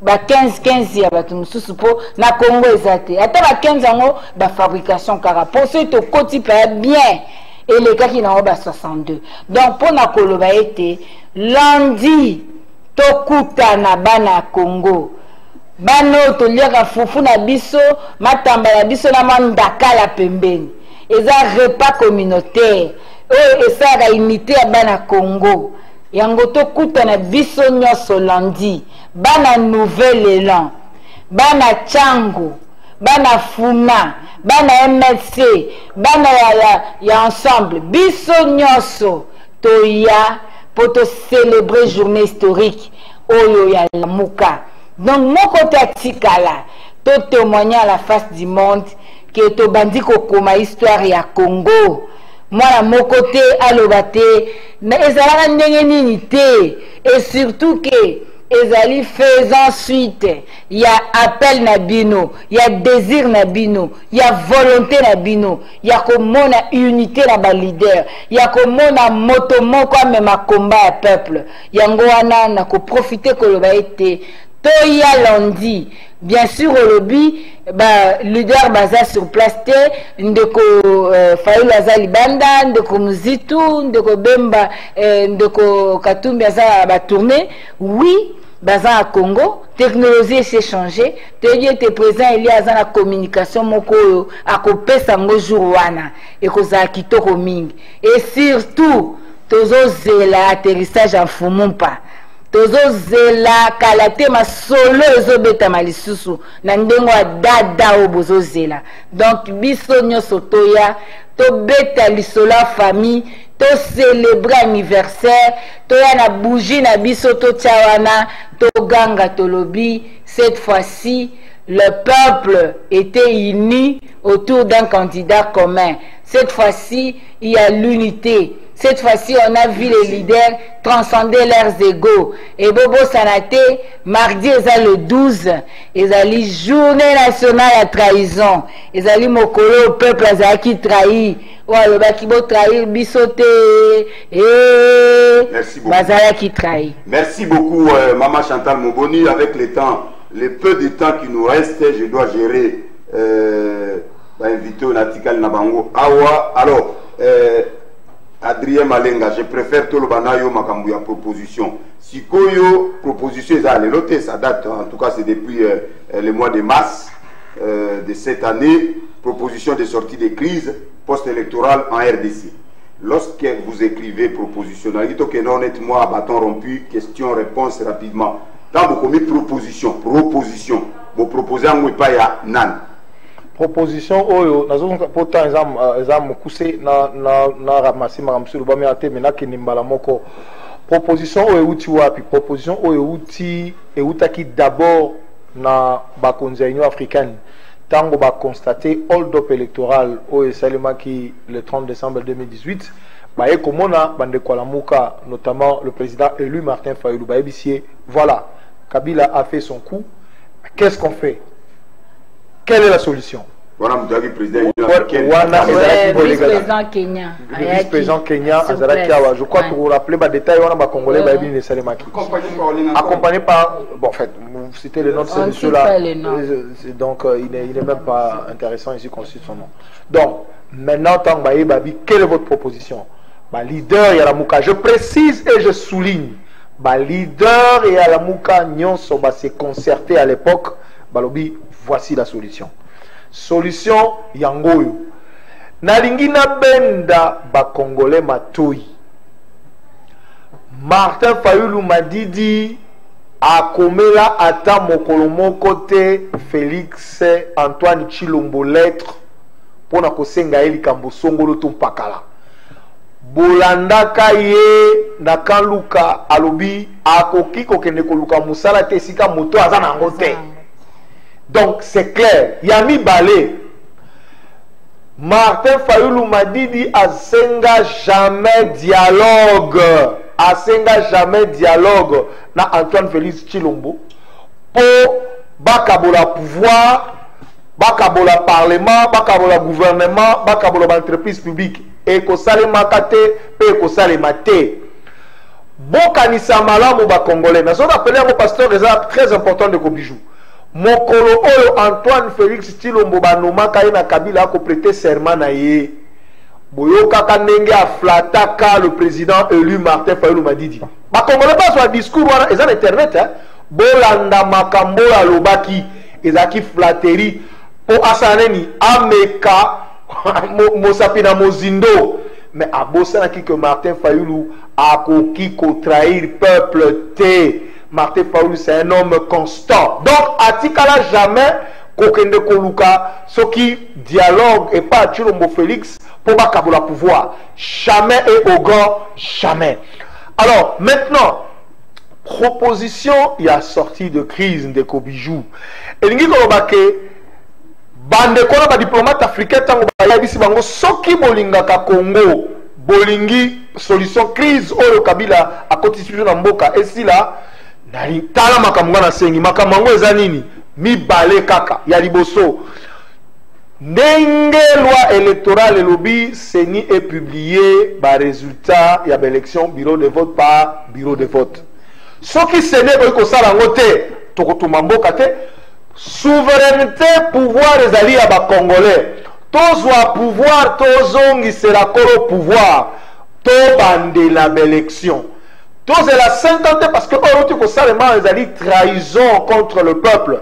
[SPEAKER 3] ba 15 ya batu mususu po na Congo ezate ata ba 15 yango ba fabrication kara pour ce to koti pa bien et les cas qui na ba 62 donc pour na koloba ete lundi tokuta na bana Congo bano to liaka fufu na biso matamba ya biso na mandakala pembeni eza repas communautaire et ça a unité à bana Congo yango to kuta na biso nyonso lundi bana nouvel élan bana chango bana fuma bana MLC bana ya ensemble biso nyonso to ya pour te célébrer journée historique oyo ya Lamuka. Donc mon côté tikala to témoigner à la face du monde que to bandi ko koma histoire ya Congo. Moi à mon côté alobate na ezala ndenge nini te et surtout que ezali faisant suite, il y a appel na bino, il y a désir na bino, il y a volonté na bino, il y a comme unité na ba leader, il y a comme moto moko même combat à peuple. Yango wana na ko profiter ko lo ba été to ya lundi. Bien sûr au lobby ba leader baza sur place te ndeko Fayulu azali banda ndeko Muzitu ndeko Bemba ndeko Katumbi aza ba tourner oui baza à Congo technologie s'est changé te était présent il y a la communication moko a kopesa ngo jour wana et koza kitoko mingi et surtout tozo zela atterrissage en Fumumpa tozo zela kalate ma solo ezobeta malisusu na ndengo dada obozo zela donc biso nyoso toya to beta lisola famille to célébrer anniversaire to ya na bougie na biso to tchawana to ganga tolobi cette fois-ci le peuple était uni autour d'un candidat commun. Cette fois-ci, il y a l'unité. Cette fois-ci, on a vu les leaders transcender leurs égaux. Et Bobo Sanate, mardi, le 12, ils allaient journée nationale à trahison. Ils allaient mokolo au peuple qui trahit. Ou alors, qui va trahir, bisoté.
[SPEAKER 2] Merci beaucoup.
[SPEAKER 3] Bazala qui trahit.
[SPEAKER 2] Merci beaucoup, Maman Chantal Moboni. Avec le temps, le peu de temps qui nous reste, je dois gérer. Invité au Natikal Nabango. Awa, alors, Adrien Malenga, je préfère tout le banayo makambuya proposition. Si Koyo proposition ça date, en tout cas c'est depuis le mois de mars de cette année, proposition de sortie de crise post-électorale en RDC. Lorsque vous écrivez proposition, honnêtement à bâton rompu, question-réponse rapidement. Quand vous commettez proposition, vous proposez un pas ya nan.
[SPEAKER 4] Proposition oyo pourtant exam mokuse na ramasi maramsulu ba miate mena kinimbala moko proposition oyo uti wapi proposition oyo uti e utaki d'abord na bakonzi ya Union africaine tango ba constater hold up électoral oyo salimaki le 30 décembre 2018 ba e komona bande kwa lamuka notamment le président élu Martin Fayulu ba ebisie voilà Kabila a fait son coup, qu'est-ce qu'on fait? Quelle est la solution?
[SPEAKER 2] Voilà, vous avez président
[SPEAKER 3] vice-président Kenya.
[SPEAKER 4] Vice-président Kenya, je crois que vous vous rappelez les détails, on a congolais, accompagné par, bon, en fait, vous citez le nom de ce monsieur-là, donc il n'est même pas intéressant ici qu'on cite son nom. Donc, maintenant, quelle est votre proposition? Leader Yalamouka, je précise et je souligne, leader Yalamouka Nyonso s'est concerté à l'époque, voici la solution. Solution yangoyo nalingi na benda ba congolais matoi Martin Fayulu Madidi akomela ata mokolo moko te Félix Antoine Tshilombo lettre pona kosenga eli kambo songolo to pakala bolandaka ye na kanluka alobi akoki kokende koluka musala te sika moto aza nango te. Donc c'est clair, Yami Balé, Martin Fayulu Madidi asenga jamais dialogue, na Antoine Félix Tshilombo pour bakabola pouvoir, bakabola parlement, bakabola gouvernement, bakabola entreprise publique et ko salema kate pe ko salema te. Bokanisa malamu ba congolais. Mais on appelle un pasteur très important de Kobijou. Mokolo oyo Antoine Félix Tshilombo banoma kaina Kabila ko prêter serment na ye. Boyoka kanenge a flataka le président élu Martin Fayulu Madidi. Ba congolais pas sur discours wana ezan internet hein. Bolanda makambo ya lobaki ezaki flatterie po asaneni ameka mosapina mozindo mais abosana ki que Martin Fayulu akoki ko trahir peuple te. Martin Fayulu c'est un homme constant. Donc, atikala jamais kokende koluka ce qui dialogue et pas Tshilombo Félix pour bakabola pouvoir. Jamais et au grand jamais. Alors, maintenant, proposition, il y a sortie de crise de Kobijou. Et l'ingi kolobake bande kona ba diplomate africain tango ba yabisi bango soki bolingaka Congo bolingi solution crise oyo Kabila a constitué na mboka et si là tala makambo na sengi makambo eza nini mibale kaka ya liboso ndenge loi électorale elobi seni est publié ba résultat ya ba élection bureau de vote par bureau de vote soki seni ekosala yango te tokotuma mboka te souveraineté pouvoir ezali ya bacongolais tozwa pouvoir tozongisela kolo pouvoir tobandela baélection tozela 50 parce que oyo tokosalema ezali trahison contre le peuple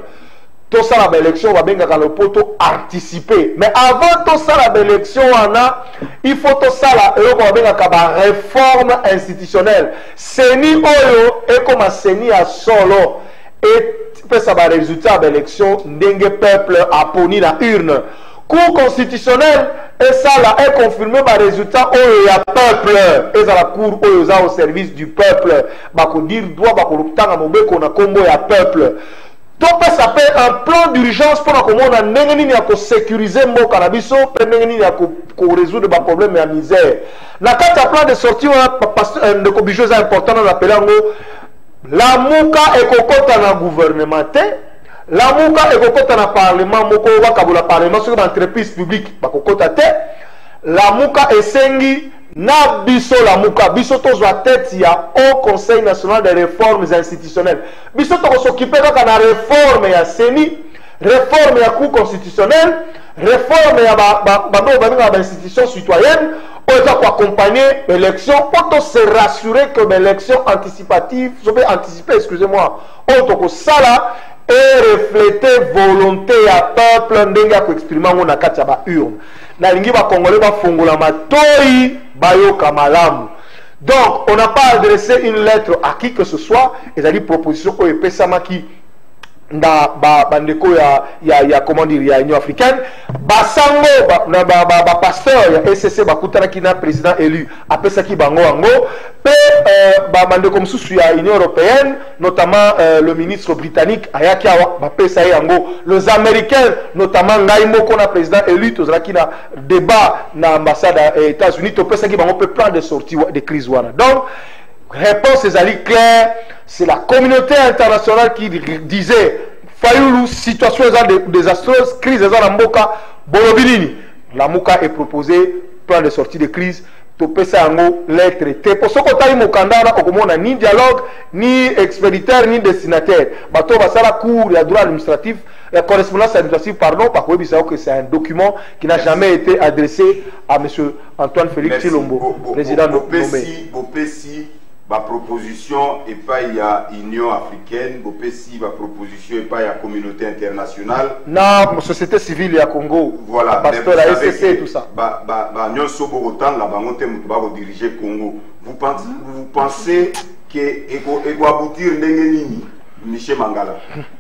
[SPEAKER 4] tosala baélection babengaka lopoto anticiper mais avant tosala baélection wana il faut tosala eloko babengaka baréforme institutionnelle seni oyo ekoma seni ya solo epesa barésultat ya baélection ndenge peuple aponi na urne cour constitutionnelle esala econfirme barésultat oyo ya peuple ezala cour oyo eza au service du peuple bakodire droit bakolutanga mobeko na kombo ya peuple topesa mpe un plan d'urgence mpona komona ndenge nini ya kosécurize mboka na biso mpe ndenge nini ya korésoudre baproblème ya misère na kati ya plan de sortie wana ndeko bijo eza important na napele yango lamuka ekokota na gouvernement te lamuka ekokota na parlement moko bakabola parlement soki baentreprise publique bakokota te lamuka esengi na biso lamuka biso tozwa tête ya au conseil national des réformes institutionnelles biso tokosokipe kaka na réforme ya seni réforme ya cour constitutionnelle réforme ya bando babengaka bainstitution citoyenne oyo eza koaccompagner élection mpo tose rassurer que baélection anticipative sope anticiper excusez-moi oyo tokosala refléter volonté ya peuple ndenge ya koexprime yango na kati ya baurne nalingi bakongolais bafongola matoi bayoka malamu donc on n'a pas adressé une lettre à qui que ce soit ezali proposition oyo epesamaki na bandeko ya comment dire ya Union africaine basango pasteur ya ECC bakutanaki na président élu apesaki bango yango pe bandeko mosusu ya Union européenne notamment le ministre britannique ayaki awa bapesa yango les américains notamment ngai moko na président élu tozalaki na débat na ambassade ya États-Unis topesaki bango pe plan de sortie de crise wana donc réponse ezali claire c'est la communauté internationale qui disait Fayoulou situation désastreuse crise eza na mboka bolobi nini lamuka est proposé plan de sortie de crise topesa yango lettre te po soko tali mokanda wana okomona ni dialogue ni expéditeur ni destinataire bato basala cours ya droit administratif correspondance administrative pardon bakoyebisa que c'est un document qui n'a jamais été adressé à monsieur Antoine Félix Tshilombo président nommé
[SPEAKER 2] ba proposition et pas il y a Union africaine, bopesi ba proposition et pas il y a communauté internationale.
[SPEAKER 4] Non, société civile ya Congo.
[SPEAKER 2] Voilà.
[SPEAKER 4] Pasteur la SCC tout ça.
[SPEAKER 2] Nyon sobo autant la bangote ba diriger Congo. Vous pensez que ego aboutir ndenge nini Michel Mangala.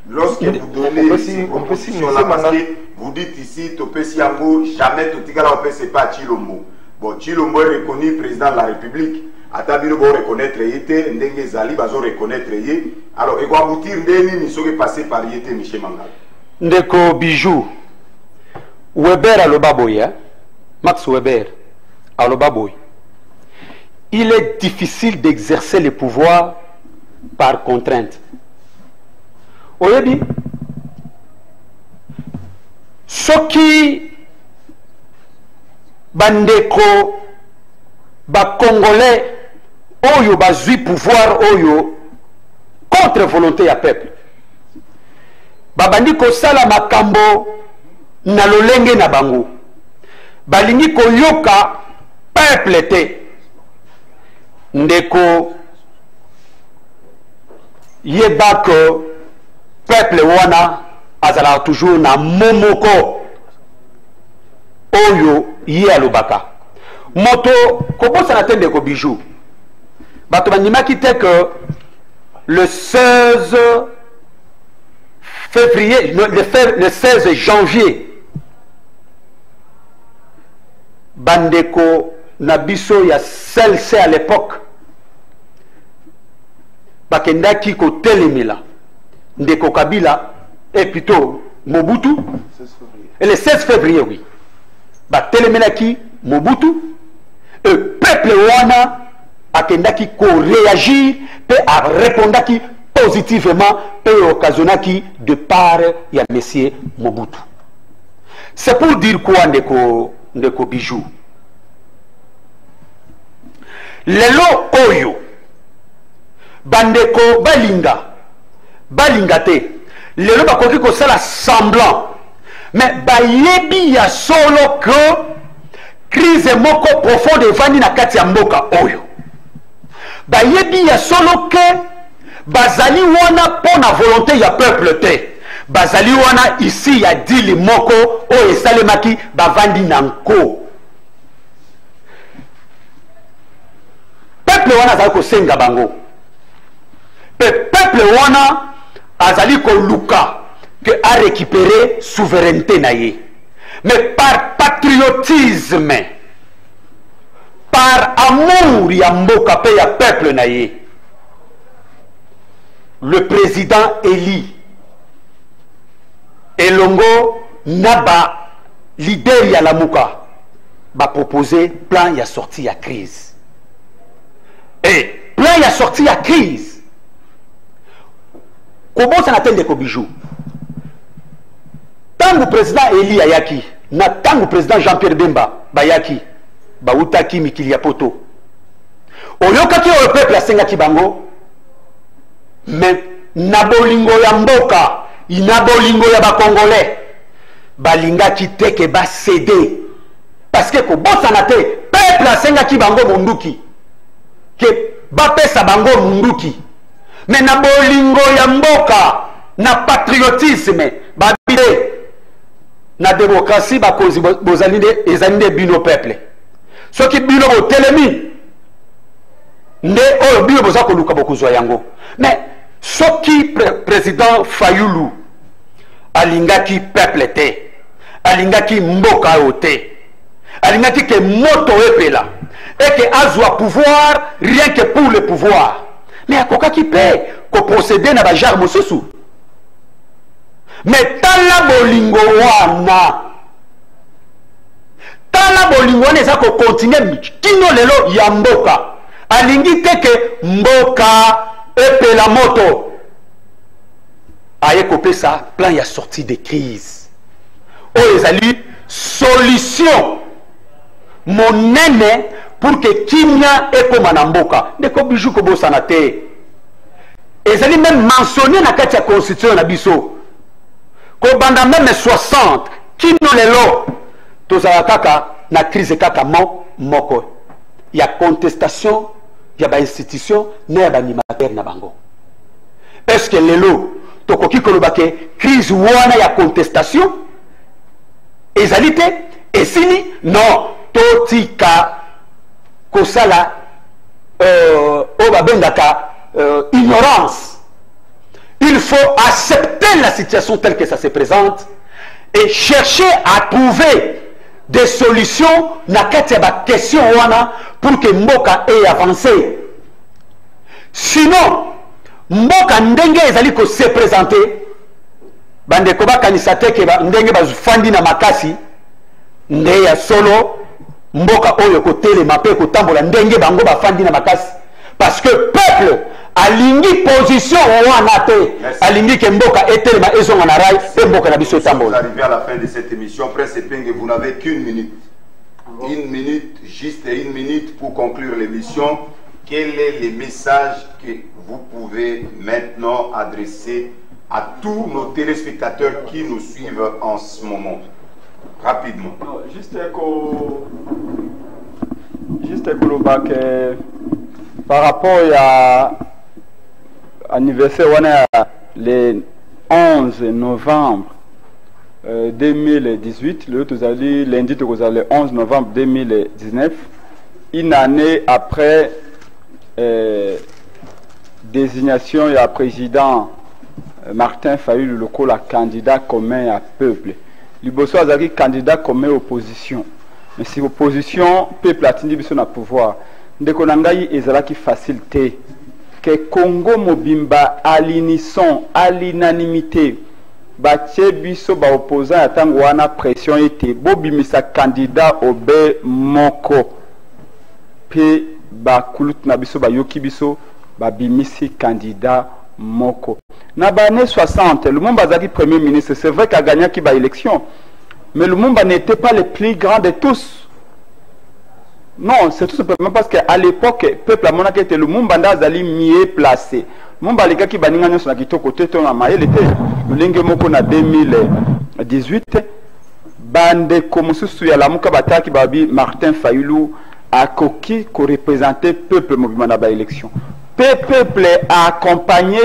[SPEAKER 2] Lorsque vous donnez proposition là parce que vous dites ici topesi yango jamais totikala opesi pas Tshilombo. Bon, Tshilombo est reconnu président de la République. Atabino bo reconnaître yete ndenge zali bazo reconnaître ye alors eko aboutir ndeni ni soki passer par yete Michel Mangala
[SPEAKER 6] ndeko bijou Weber alobaboya Max Weber alobaboya il est difficile d'exercer le pouvoir par contrainte oyebi soki bandeko ba congolais oyo bazui pouvoir oyo contre volonté ya peuple babandi kosala makambo na lolenge na bango balingi koyoka peuple te ndeko yeba que peuple wana azala toujours na momoko oyo ye alobaka moto kobosana te ndeko bijou bato bandimaki te que le 16 février le 16 janvier bandeko na biso ya CLC à l'époque bakendaki kotelemela ndeko Kabila et plutôt Mobutu et le 16 février oui batelemelaki Mobutu peuple wana akendaki ko réagir pe a répondaki positivement et occasionnaki de part ya Monsieur Mobutu. C'est pour dire quoi ndeko Bijou? Lelo oyo bandeko balinga te. Lelo bakoki ko sala semblant. Mais bayebi ya solo que crise moko profonde evandi na kati ya mboka oyo. Bayebi ya solo que bazali wana pona volonté ya peuple te. Bazali wana ici ya dili moko o esalemaki bavandi nanko. Peuple wana azali kosenga bango. Peuple wana azali koluka que a récupéré souveraineté naye. Mais par patriotisme, par amour ya mboka pe ya peuple naye, le président Eli elongo naba leader ya Lamuka ba proposer plan ya sortie ya crise. Et plan ya sortie ya crise comment ça n'atteint des Bijou? Tant le président Eli Ayaki, na tant le président Jean-Pierre Bemba Bayaki, Bautaki Mikilia Poto. Oyokaki au peuple asenga kibango, mais nabolingo ya mboka, inabolingo ya ba Congolais, balinga kiteke ba céder. Parce que ko bossa na te, peuple asenga kibango munduki. Que ba pesa bango munduki. Mais na bolingo ya mboka, na patriotisme, babide, na démocratie, bakozi bozalinde, ezalinde bino peuple. Ce qui bino bo telemi, nde oyo bino boza koluka bokozwa yango. Mais ce qui président Fayulu, alingaki peuple te, alingaki mboka ote, alingaki ke moto epela, et que azwa pouvoir rien que pour le pouvoir. Mais à quoi qui paie qu'on procéder na bajar mosusu. Mais tala bolingo wana eza ko continuer kino lelo ya mboka alingi teke mboka epela moto aye ko pesa plan ya sortie de crise o ezali solution monene pour que kimia ekoma na mboka ndeko Bijou ko bosana te ezali même mentionné na kati ya constitution na biso ko banda même 60 kino lelo tozala kaka na crise kaka moko ya contestation ya ba institution na ya ba animateur na bango. Est-ce que lelo tokoki koloba ke crise wana ya contestation ezali te esili? Non, totika kosala ignorance. Il faut accepter la situation telle que ça se présente et chercher à trouver des solutions na kati ya ba question wana pour que mboka ait avancé. Sinon mboka ndenge ezali ko se présenter bande ko bakanisa te ke ndenge bazufandi na makasi nde ya solo mboka oyo ko telema pe ko tambola ndenge bango bafandi na makasi parce que peuple alingi position wana te alingi ke mboka etelema ezonga na rai pe mboka na biso tambola.
[SPEAKER 2] Arrivé à la fin de cette émission, Prince Epenge, vous n'avez qu'une minute. Une minute, juste une minute pour conclure l'émission. Quel est le message que vous pouvez maintenant adresser à tous nos téléspectateurs qui nous suivent en ce moment? Rapidement.
[SPEAKER 7] Non, juste le bac par rapport à l'anniversaire, on est le 11 novembre 2018, le lundi, le 11 novembre 2019, une année après désignation du président Martin Fayulu le candidat commun à peuple. Liboso azali candidat commun opposition. Mais si opposition peuple atindi biso na pouvoir, ndeko na ngai ezalaki facilité que Congo mobimba à l'unisson, à l'unanimité, batie biso ba opposant ya tango wana pression ete bobimisa candidat obe moko pe ba kulut na biso ba yoki biso ba bimisi candidat moko. Na ba année 60, Lumumba Zaki premier ministre, c'est vrai qu'il a gagné qui ba élection, mais Lumumba n'était pas le plus grand de tous. Non, c'est tout simplement parce qu'à l'époque, le peuple a montré que Lumumba Zali mieux placé. Lumumba les gars qui baninga nyo na kitoko teto na maele te. Lulenge moko na 2018 bande komususu ya lamuka bataki babi Martin Fayulu a koki ko représenter peuple mouvement na ba élection. Peuple a accompagné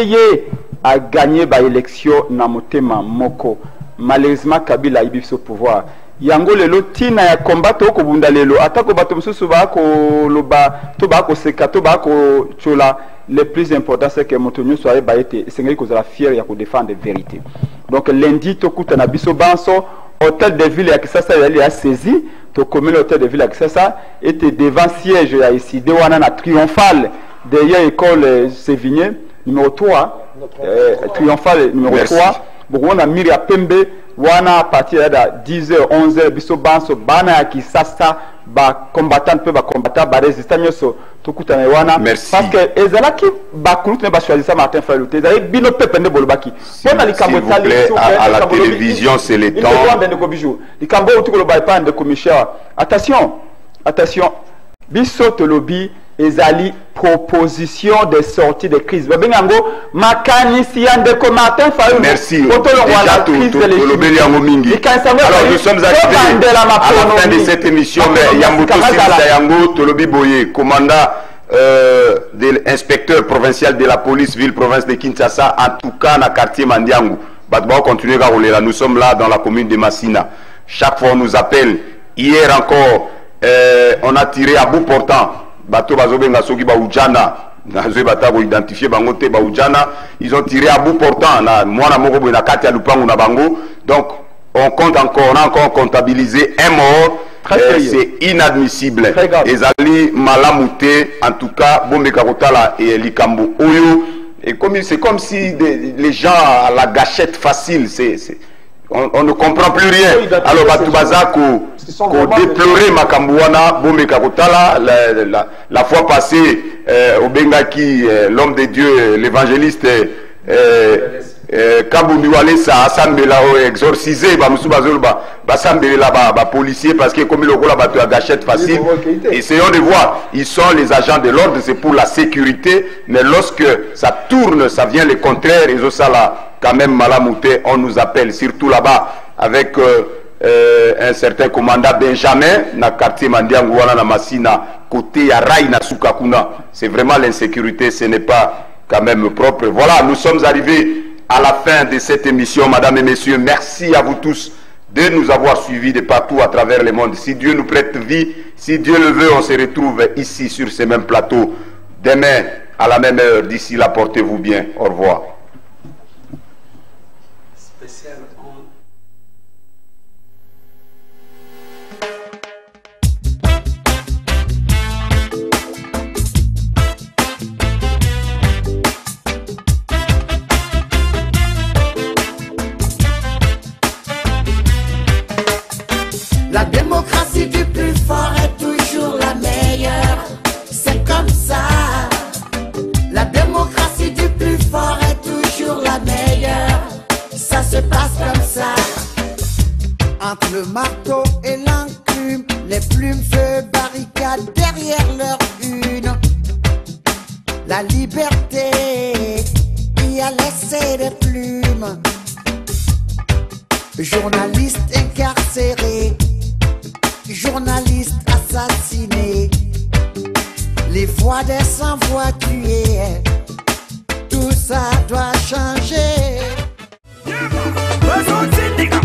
[SPEAKER 7] a gagné ba élection na motema moko. Malheureusement Kabila ibi so pouvoir. Yango lelo tina ya combattre ko bunda lelo atako bato mususu ba ko loba to ba ko seka to ba ko chola. Le plus important c'est que motonyo soit ba été sengeli ko za fier ya ko défendre vérité. Donc lundi to kuta na biso banso hôtel de ville ya Kisasa yali a saisi to commune hôtel de ville ya Kisasa était devant siège ya ici de wana na triomphal derrière école Sévigné numéro 3 triomphal numéro 3 beaucoup on a mis à Pembe wana à partir de 10h 11h biso banso bana ya Kisasa ba combattant peut ba combattant ba résistant nyoso to kutana wana parce que ezala ki ba kulut ba choisir ça Martin Fayulu ezala bino pepe ne bolobaki pona likambo tali
[SPEAKER 2] à la télévision c'est le temps
[SPEAKER 7] likambo utuko ba pa de commissaire attention biso to lobby ezali proposition de sortie de crise babengango makanisi ya ndeko Martin Fayulu
[SPEAKER 2] merci déjà tout lobby yango mingi alors nous sommes arrivés à la fin de cette émission mais yambuto sisa yango to lobby boye commandant de l'inspecteur provincial de la police ville province de Kinshasa en tout cas na quartier Mandiangu batba continuer à rouler là nous sommes là dans la commune de Massina chaque fois on nous appelle hier encore on a tiré à bout portant bato bazobenga soki ba ujana nazo batako identifier bango te ba ujana ils ont tiré à bout portant na mwana moko boy na kati ya lupangu na bango donc on a encore comptabilisé un mort c'est inadmissible ezali malamute en tout cas bombeka kotala et likambo oyo et comme c'est comme si les gens à la gâchette facile on ne comprend plus rien alors batubazako ko déplorer makambouana bombeka kotala la fois passée obengaki l'homme de Dieu l'évangéliste Kabundu Walesa asambela exorciser ba musu bazoloba basambela ba policier parce que comme le kola bato à gâchette facile essayons de voir ils sont les agents de l'ordre c'est pour la sécurité mais lorsque ça tourne ça vient le contraire et ça là quand même malamouté on nous appelle surtout là-bas avec un certain commandant Benjamin na quartier Mandiangu wana na Massina côté ya Rai na Sukakuna c'est vraiment l'insécurité ce n'est pas quand même propre. Voilà, nous sommes arrivés à la fin de cette émission, mesdames et messieurs. Merci à vous tous de nous avoir suivis de partout à travers le monde. Si Dieu nous prête vie, si Dieu le veut, on se retrouve ici sur ces mêmes plateaux demain à la même heure. D'ici là, portez-vous bien. Au revoir.
[SPEAKER 1] La démocratie du plus fort est toujours la meilleure. C'est comme ça. La démocratie du plus fort est toujours la meilleure. Ça se passe comme ça. Entre le marteau et l'enclume, les plumes se barricadent derrière leur une. La liberté y a laissé des plumes. Journalistes incarcérés, journalistes assassinés, les voix des sans-voix tuées,